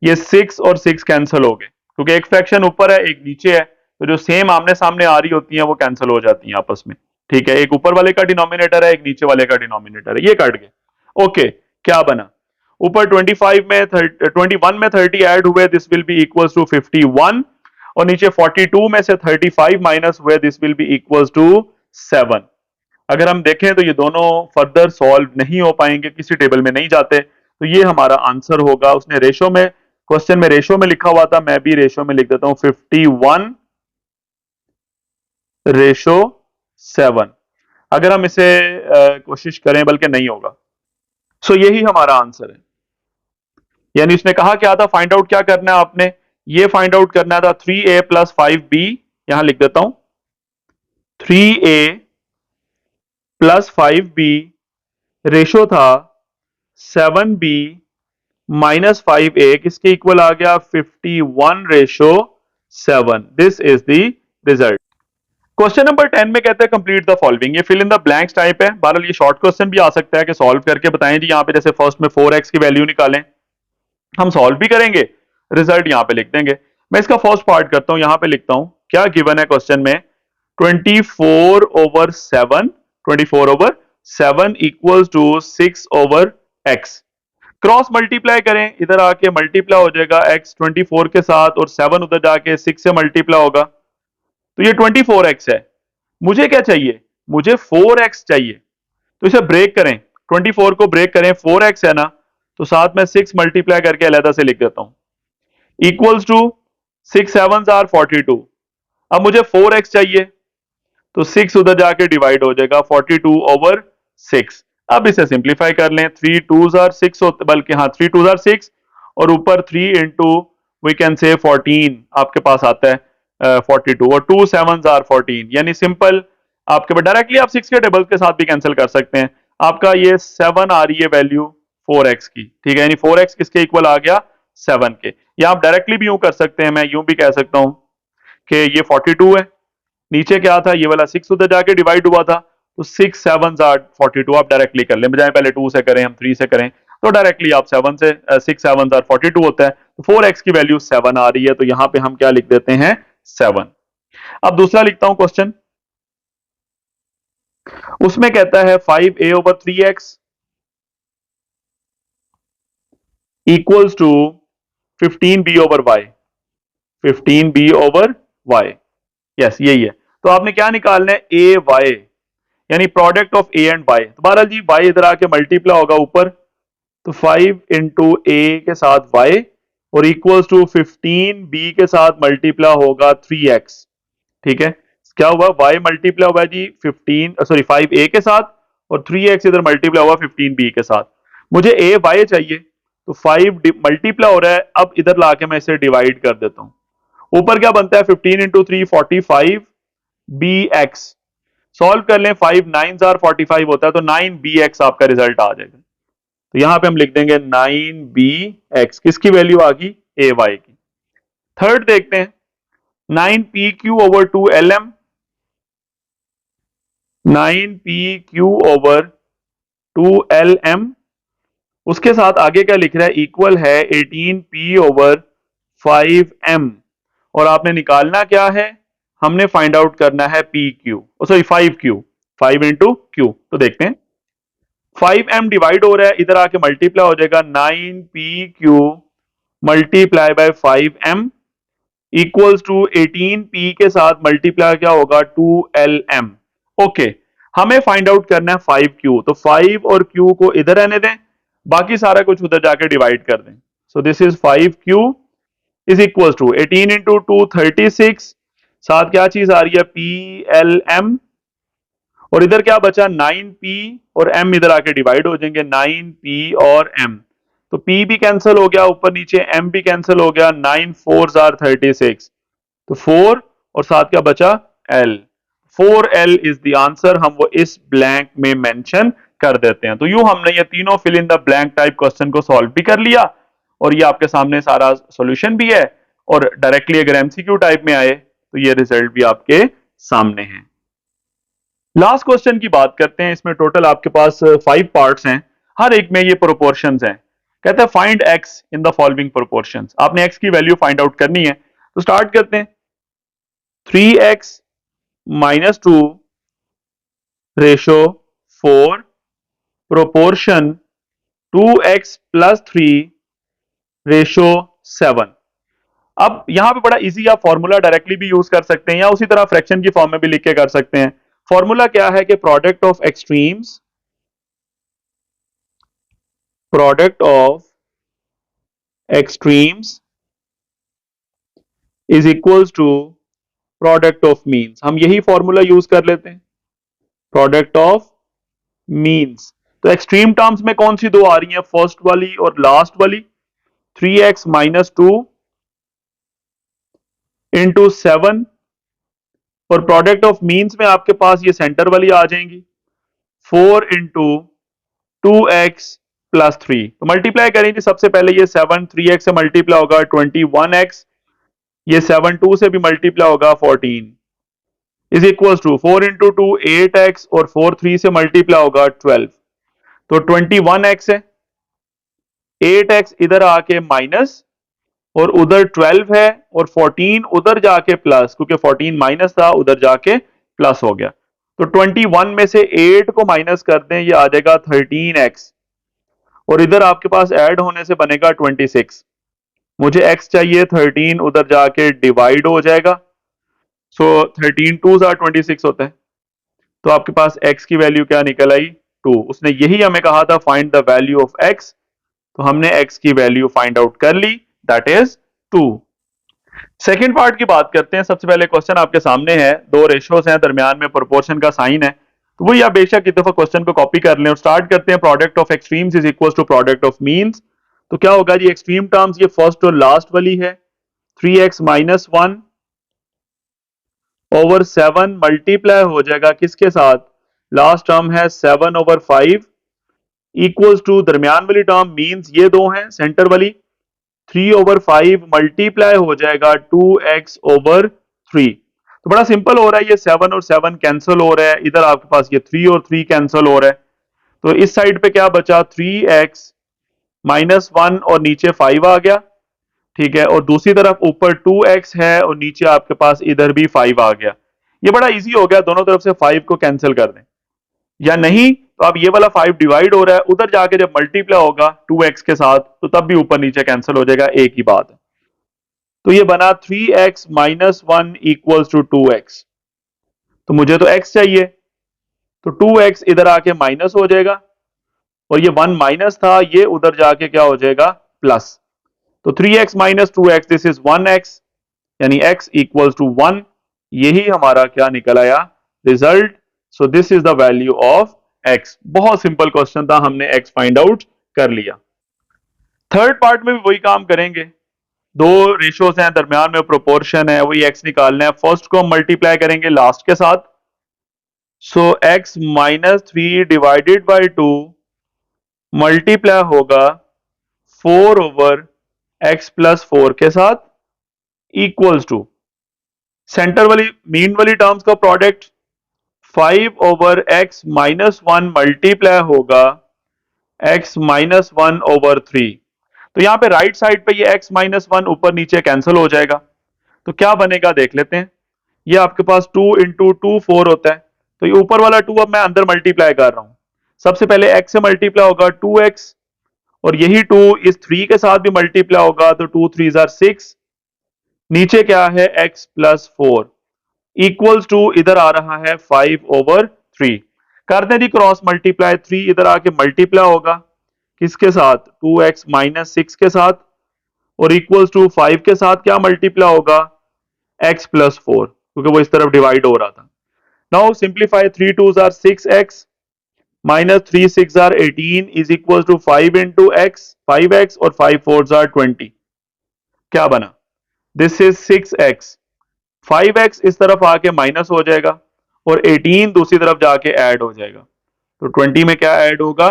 ये 6 और 6 कैंसिल हो गए, क्योंकि एक फ्रैक्शन ऊपर है एक नीचे है, तो जो सेम आमने सामने आ रही होती हैं वो कैंसिल हो जाती हैं आपस में। ठीक है, एक ऊपर वाले का डिनोमिनेटर है, एक नीचे वाले का डिनोमिनेटर है, ये कट गए। ओके, क्या बना, ऊपर 25 में 21 में 30 ऐड हुए, this will be equals to 51, और नीचे 42 में से 35 माइनस हुए, this will be equals to 7। अगर हम देखें तो ये दोनों फर्दर सॉल्व नहीं हो पाएंगे, किसी टेबल में नहीं जाते, तो ये हमारा आंसर होगा। उसने रेशो में, क्वेश्चन में रेशो में लिखा हुआ था, मैं भी रेशो में लिख देता हूं, 51/7। 7। अगर हम इसे कोशिश करें बल्कि नहीं होगा। सो यही हमारा आंसर है। यानी उसने कहा क्या था, फाइंड आउट क्या करना है आपने, ये फाइंड आउट करना था 3a प्लस 5b, यहां लिख देता हूं 3a प्लस 5b रेशो था 7b माइनस 5a, किसके इक्वल आ गया 51:7। This is the result. Question number 10 में कहते हैं कंप्लीट द फॉलोइंग। ये fill in the blanks type है, बहरहाल ये शॉर्ट क्वेश्चन भी आ सकता है कि सॉल्व करके बताएं जी। यहाँ पे जैसे फर्स्ट में 4x की वैल्यू निकालें, हम सॉल्व भी करेंगे, रिजल्ट यहाँ पे लिख देंगे। मैं इसका फर्स्ट पार्ट करता हूं, यहां पे लिखता हूं क्या गिवन है क्वेश्चन में, 24/7, 24/7 equals to 6/x। Cross multiply करें, इधर आके मल्टीप्लाई हो जाएगा x 24 के साथ और 7 उधर जाके 6 से मल्टीप्लाई होगा, तो ये 24x है। मुझे क्या चाहिए, मुझे 4x चाहिए। तो इसे ब्रेक करें, 24 को ब्रेक करें, 4x है ना, तो साथ में 6 मल्टीप्लाई करके अलहदा से लिख देता हूं, इक्वल्स टू 6 7 आर 42। अब मुझे 4x चाहिए, तो 6 उधर जाके डिवाइड हो जाएगा 42/6। अब इसे सिंप्लीफाई कर लें, 3 2 आर 6 होते, बल्कि हाँ 3 2 आर 6 और ऊपर 3 इंटू वी कैन से 14 आपके पास आता है 42 और 2 7 आर 14। यानी सिंपल आपके पास डायरेक्टली आप 6 के टेबल के साथ भी कैंसिल कर सकते हैं। आपका ये 7 आ रही है वैल्यू 4x की, ठीक है, यानी 4x किसके इक्वल आ गया 7 के। या आप डायरेक्टली भी यूं कर सकते हैं, मैं यूं भी कह सकता हूं कि ये 42 है, नीचे क्या था ये वाला 6 उधर जाके डिवाइड हुआ था, तो 6 7 आर 42 आप डायरेक्टली कर लें, बजाय पहले 2 से करें हम 3 से करें, तो डायरेक्टली आप 7 से 6 7 आर 42 होता है, तो 4x की वैल्यू 7 आ रही है, तो यहां पे हम क्या लिख देते हैं 7। अब दूसरा लिखता हूं क्वेश्चन, उसमें कहता है 5a/3x equals to 15b/y, 15b/y, yes यही है। तो आपने क्या निकालना है, ए वाई, यानी product of a and y. तो बहरहाल जी वाई इधर आके मल्टीप्लाई होगा ऊपर, तो 5 इंटू ए के साथ वाई और इक्वल्स टू 15 बी के साथ मल्टीप्लाई होगा 3x, ठीक है। क्या हुआ, y मल्टीप्लाई हुआ जी 15 सॉरी 5a के साथ और 3x इधर मल्टीप्लाई हुआ 15b के साथ। मुझे ए वाई चाहिए, तो 5 मल्टीप्लाई हो रहा है, अब इधर लाके मैं इसे डिवाइड कर देता हूं। ऊपर क्या बनता है 15 इंटू 3 45 बी एक्स, सॉल्व कर लें, 5 9 आर 45 होता है, तो 9bx आपका रिजल्ट आ जाएगा। तो यहां पे हम लिख देंगे 9bx, किसकी वैल्यू आ गई ए वाई की। थर्ड देखते हैं, 9pq/2lm, 9pq/2lm, उसके साथ आगे क्या लिख रहा है, इक्वल है 18p/5m, और आपने निकालना क्या है, हमने फाइंड आउट करना है P Q, sorry 5q, 5 into Q. तो देखते हैं 5m डिवाइड हो रहा है, इधर आके मल्टीप्लाई हो जाएगा 9pq multiply by 5m equals to 18p के साथ मल्टीप्लाई क्या होगा 2lm। ओके, हमें फाइंड आउट करना है 5q, तो 5 और q को इधर रहने दें, बाकी सारा कुछ उधर जाके डिवाइड कर दें। So this is 5q is equal to 18 into 2 36, साथ क्या चीज आ रही है PLM, और इधर क्या बचा 9p और m इधर आके डिवाइड हो जाएंगे 9p और m, तो p भी कैंसिल हो गया, ऊपर नीचे m भी कैंसिल हो गया, 9 4 आर 36, तो 4 और साथ क्या बचा l, 4l is the answer. हम वो इस ब्लैंक में मेंशन कर देते हैं। तो यूं हमने ये तीनों fill in the blank type question को सॉल्व भी कर लिया, और ये आपके सामने सारा सॉल्यूशन भी है, और डायरेक्टली अगर एमसीक्यू टाइप में आए तो ये रिजल्ट भी आपके सामने है। लास्ट क्वेश्चन की बात करते हैं, इसमें टोटल आपके पास 5 पार्ट्स हैं, हर एक में ये प्रोपोर्शंस हैं। कहते हैं find x in the following proportions, आपने x की वैल्यू फाइंड आउट करनी है। तो स्टार्ट करते हैं, 3x minus 2 ratio 4 proportion 2x plus 3 ratio 7। अब यहां पे बड़ा इजी, आप फॉर्मूला डायरेक्टली भी यूज कर सकते हैं या उसी तरह फ्रैक्शन की फॉर्म में भी लिख के कर सकते हैं। फॉर्मूला क्या है कि product of extremes, product of extremes is equals to product of means. हम यही फॉर्मूला यूज कर लेते हैं। Product of means. तो एक्सट्रीम टर्म्स में कौन सी दो आ रही हैं, फर्स्ट वाली और लास्ट वाली, 3x माइनस टू इंटू 7, और प्रोडक्ट ऑफ मीन्स में आपके पास ये सेंटर वाली आ जाएंगी, 4 इंटू 2x प्लस 3। तो मल्टीप्लाई करेंगे, सबसे पहले ये 7 3x से मल्टीप्लाई होगा 21x, ये 7 2 से भी मल्टीप्लाई होगा 14, is equal to 4 into 2 8x, और 4 3 से मल्टीप्लाई होगा 12। तो 21x है, 8x इधर आके माइनस, और उधर 12 है, और 14 उधर जाके प्लस, क्योंकि 14 माइनस था उधर जाके प्लस हो गया। तो 21 में से 8 को माइनस कर दें, ये आ जाएगा 13x, और इधर आपके पास ऐड होने से बनेगा 26। मुझे x चाहिए 13, उधर जाके डिवाइड हो जाएगा, सो 13 टू 26 होता है। तो आपके पास x की वैल्यू क्या निकल आई, 2। उसने यही हमें कहा था find the value of x, तो हमने x की वैल्यू फाइंड आउट कर ली, दैट इज 2। सेकेंड पार्ट की बात करते हैं। सबसे पहले क्वेश्चन आपके सामने है, दो रेशियोज हैं, दरमियान में प्रोपोर्शन का साइन है, तो वही आप बेशक एक दफा क्वेश्चन को कॉपी कर लें और स्टार्ट करते हैं। Product of extremes is equal to product of means. तो क्या होगा जी, एक्सट्रीम टर्म्स ये फर्स्ट और लास्ट वाली है, 3x माइनस 1 ओवर 7 मल्टीप्लाई हो जाएगा किसके साथ, लास्ट टर्म है 7 ओवर 5 इक्वल्स टू दरमियान वाली टर्म मीन्स ये दो हैं, सेंटर वाली 3 ओवर 5 मल्टीप्लाई हो जाएगा 2x ओवर 3। तो बड़ा सिंपल हो रहा है, ये 7 और 7 कैंसिल हो रहा है, इधर आपके पास ये 3 और 3 कैंसिल हो रहा है, तो इस साइड पे क्या बचा, 3x माइनस 1 और नीचे 5 आ गया, ठीक है, और दूसरी तरफ ऊपर 2x है और नीचे आपके पास इधर भी 5 आ गया। ये बड़ा इजी हो गया, दोनों तरफ से 5 को कैंसिल कर दें, या नहीं तो अब ये वाला 5 डिवाइड हो रहा है, उधर जाके जब मल्टीप्लाई होगा 2x के साथ तो तब भी ऊपर नीचे कैंसिल हो जाएगा, एक ही बात है। तो ये बना 3x minus 1 equals to 2x। तो मुझे तो x चाहिए, तो 2x इधर आके माइनस हो जाएगा, और ये 1 माइनस था, ये उधर जाके क्या हो जाएगा, प्लस। तो 3x minus 2x, this is 1x, यानी x इक्वल्स टू 1। यही हमारा क्या निकल आया, result. So this is the value of x। बहुत सिंपल क्वेश्चन था, हमने x फाइंड आउट कर लिया। थर्ड पार्ट में भी वही काम करेंगे, दो रेशियोज हैं, दरमियान में प्रोपोर्शन है, वही x निकालना है। फर्स्ट को हम मल्टीप्लाई करेंगे लास्ट के साथ, सो x minus 3 divided by 2 multiply होगा 4 ओवर x प्लस 4 के साथ इक्वल्स टू सेंटर वाली मीन वाली टर्म्स का product 5 over x minus 1 multiply होगा x माइनस 1 ओवर 3। तो यहां पे राइट साइड पे ये x माइनस 1 ऊपर नीचे कैंसिल हो जाएगा, तो क्या बनेगा देख लेते हैं। ये आपके पास 2 इंटू 2 4 होता है, तो ये ऊपर वाला 2 अब मैं अंदर मल्टीप्लाई कर रहा हूं। सबसे पहले x से मल्टीप्लाई होगा 2x, और यही 2 इस 3 के साथ भी मल्टीप्लाई होगा, तो 2 3 जार 6, नीचे क्या है x प्लस 4 इक्वल्स टू इधर आ रहा है 5 ओवर 3। कर दें जी क्रॉस मल्टीप्लाई, 3 इधर आके मल्टीप्लाई होगा किसके साथ, 2x माइनस 6 के साथ, और इक्वल्स टू 5 के साथ क्या मल्टीप्लाई होगा, x प्लस 4, क्योंकि वो इस तरफ डिवाइड हो रहा था। नाउ सिंप्लीफाई, 3 2 जार 6x माइनस 3 6 जार 18 is equal to 5 into x 5x, और 5 4 जार 20, क्या बना, दिस इज 6x। 5x इस तरफ आके माइनस हो जाएगा, और 18 दूसरी तरफ जाके ऐड हो जाएगा, तो 20 में क्या ऐड होगा,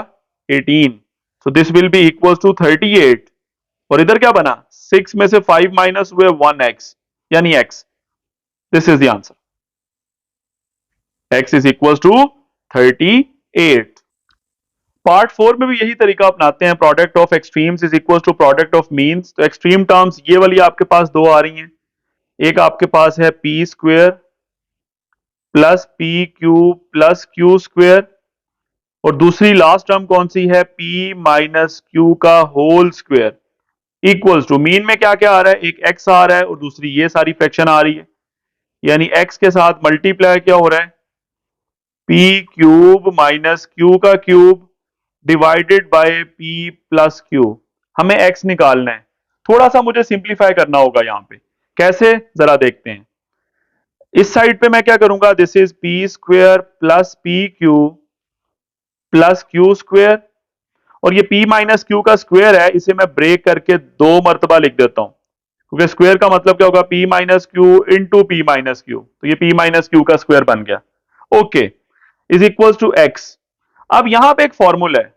18, so this will be equal to 38। और इधर क्या बना, 6 में से 5 माइनस हुए 1x, यानी x, this is the answer, x is equal to 38। Part 4 में भी यही तरीका अपनाते हैं, product of extremes is equal to product of means. तो एक्सट्रीम टर्म्स ये वाली आपके पास दो आ रही हैं, एक आपके पास है P square plus P cube plus Q square, और दूसरी लास्ट टर्म कौन सी है, p माइनस क्यू का whole square equals to, mean में क्या क्या आ रहा है, एक x आ रहा है और दूसरी ये सारी फ्रैक्शन आ रही है, यानी x के साथ मल्टीप्लाई क्या हो रहा है, p क्यूब माइनस क्यू का cube divided by p plus Q. हमें x निकालना है, थोड़ा सा मुझे सिंप्लीफाई करना होगा यहां पे, कैसे जरा देखते हैं। इस साइड पे मैं क्या करूंगा, this is P square plus P Q plus Q square, और ये p माइनस क्यू का स्क्वायर है, इसे मैं ब्रेक करके 2 मरतबा लिख देता हूं, क्योंकि स्क्वायर का मतलब क्या होगा, p minus Q into P minus Q, तो ये p माइनस क्यू का स्क्वायर बन गया। Okay, is equal to x। अब यहां पे एक फॉर्मूला है,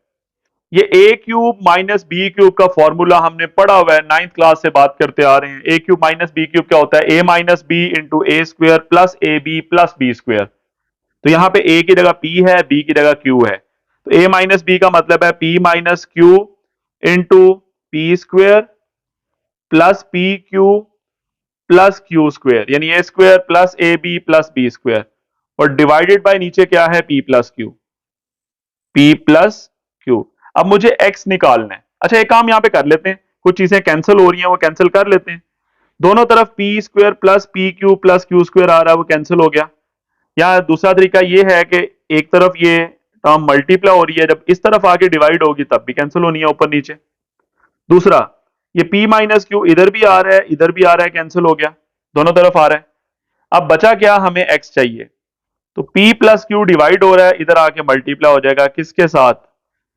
ये A cube minus B cube का फॉर्मूला हमने पढ़ा हुआ है, 9th क्लास से बात करते आ रहे हैं। A cube minus B cube क्या होता है, A minus B into A square plus A B plus B square. तो यहाँ पे ए की जगह पी है, बी की जगह क्यू है, तो ए माइनस बी का मतलब है P minus Q into P square plus P Q plus Q square, यानी A square plus A B plus B square, और डिवाइडेड बाय नीचे क्या है, P plus Q, P plus Q. अब मुझे एक्स निकालना है। अच्छा, एक काम यहां पे कर लेते हैं, कुछ चीजें कैंसिल हो रही हैं, वो कैंसिल कर लेते हैं। दोनों तरफ P square plus Q square आ रहा है, वो कैंसिल हो गया। या दूसरा तरीका ये है कि एक तरफ ये टर्म मल्टीप्लाई हो रही है, जब इस तरफ आके डिवाइड होगी तब भी कैंसिल होनी है ऊपर नीचे। दूसरा, ये p माइनस क्यू इधर भी आ रहा है, इधर भी आ रहा है, कैंसिल हो गया, दोनों तरफ आ रहा है। अब बचा क्या, हमें x चाहिए, तो p प्लस क्यू डिवाइड हो रहा है, इधर आके मल्टीप्लाई हो जाएगा, किसके साथ,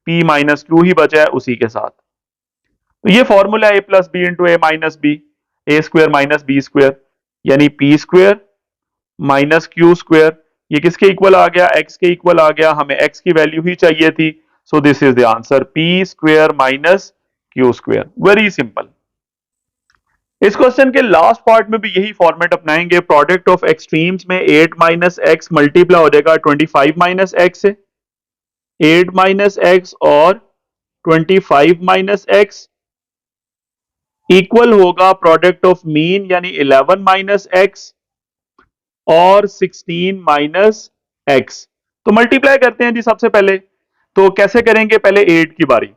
p माइनस क्यू ही बचा है उसी के साथ। तो ये फॉर्मूला ए प्लस बी इंटू ए माइनस बी, ए स्क्वेयर माइनस बी स्क्वेयर, यानी P square minus Q square, ये किसके इक्वल आ गया, x के इक्वल आ गया, हमें x की वैल्यू ही चाहिए थी। सो this is the answer, p square minus Q square. Very simple. इस क्वेश्चन के लास्ट पार्ट में भी यही फॉर्मेट अपनाएंगे। प्रोडक्ट ऑफ एक्सट्रीम्स में 8 माइनस एक्स मल्टीप्लाई हो जाएगा 25 माइनस एक्स से, 8 माइनस एक्स और 25 माइनस एक्स इक्वल होगा प्रोडक्ट ऑफ मीन, यानी 11 माइनस एक्स और 16 माइनस एक्स। तो मल्टीप्लाई करते हैं जी सबसे पहले। तो कैसे करेंगे, पहले 8 की बारी,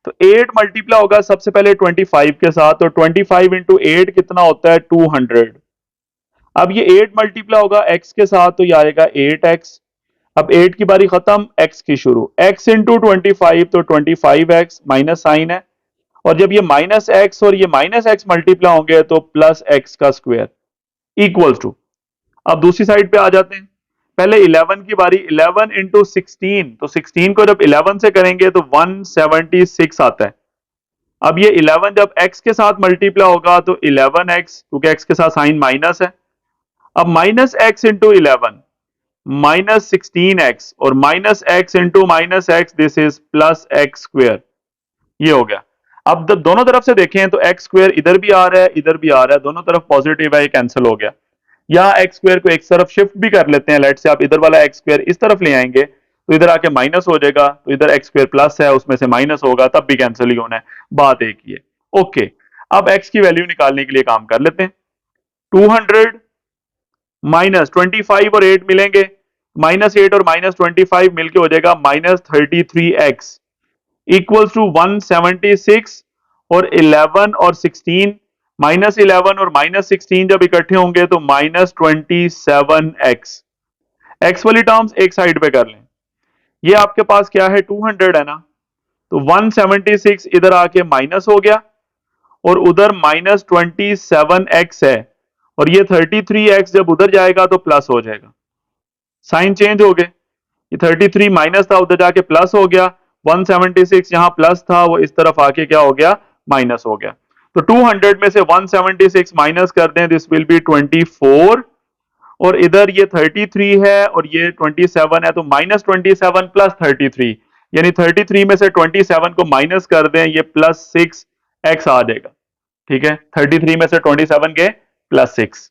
तो 8 मल्टीप्लाई होगा सबसे पहले 25 के साथ, तो 25 इंटू 8 कितना होता है, 200। अब ये 8 मल्टीप्लाई होगा x के साथ, तो ये आएगा 8x। अब 8 की बारी खत्म, x की शुरू, x इंटू 25, तो 25x माइनस साइन है, और जब ये माइनस एक्स और ये माइनस एक्स मल्टीप्लाई होंगे तो प्लस एक्स का स्क्वायर इक्वल टू। अब दूसरी साइड पे आ जाते हैं, पहले 11 की बारी, 11 इंटू 16, तो 16 को जब 11 से करेंगे तो 176 आता है। अब ये 11 जब x के साथ मल्टीप्लाई होगा तो 11x, क्योंकि x के साथ साइन माइनस है। अब minus x into 11 minus 16x, और minus x into minus x, this is plus x square, ये हो गया। अब दोनों तरफ से देखें तो एक्स स्क्वेयर इधर भी आ रहा है, इधर भी आ रहा है, दोनों तरफ पॉजिटिव है, ये कैंसिल हो गया। या एक्स स्क्वेयर को एक तरफ शिफ्ट भी कर लेते हैं, लेट से आप इधर वाला एक्स स्क्वेयर इस तरफ ले आएंगे तो इधर आके माइनस हो जाएगा, तो इधर एक्स स्क्वेयर प्लस है, उसमें से माइनस होगा, तब भी कैंसिल ही होना है, बात एक ही है। ओके, अब एक्स की वैल्यू निकालने के लिए काम कर लेते हैं। 200 माइनस 25 और 8 मिलेंगे, माइनस 8 और माइनस 25 मिलके हो जाएगा माइनस 33x इक्वल टू 176, और 11 और 16, माइनस 11 और माइनस 16 जब इकट्ठे होंगे तो माइनस 27x। एक्स वाली टर्म्स एक साइड पे कर लें, ये आपके पास क्या है, 200 है ना, तो 176 इधर आके माइनस हो गया, और उधर माइनस 27x है, और ये 33x जब उधर जाएगा तो प्लस हो जाएगा, साइन चेंज हो गए, ये 33 माइनस था उधर जाके प्लस हो गया, 176 यहां प्लस था वो इस तरफ आके क्या हो गया, माइनस हो गया। तो 200 में से 176 माइनस कर दें, दिस विल बी 24, और इधर ये 33 है और ये 27 है, तो माइनस 27 प्लस 33, यानी 33 में से 27 को माइनस कर दें, ये प्लस 6x आ जाएगा। ठीक है, 33 में से 27 के प्लस 6,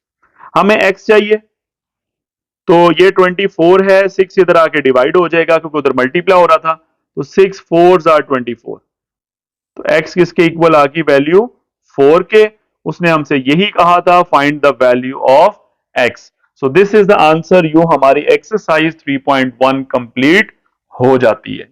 हमें x चाहिए, तो ये 24 है, 6 इधर आके डिवाइड हो जाएगा क्योंकि उधर मल्टीप्लाई हो रहा था, तो 6 4s आर 24, तो x किसके इक्वल आ गई, वैल्यू 4 के। उसने हमसे यही कहा था, find the value of x। So this is the answer, you हमारी एक्सरसाइज 3.1 कंप्लीट हो जाती है।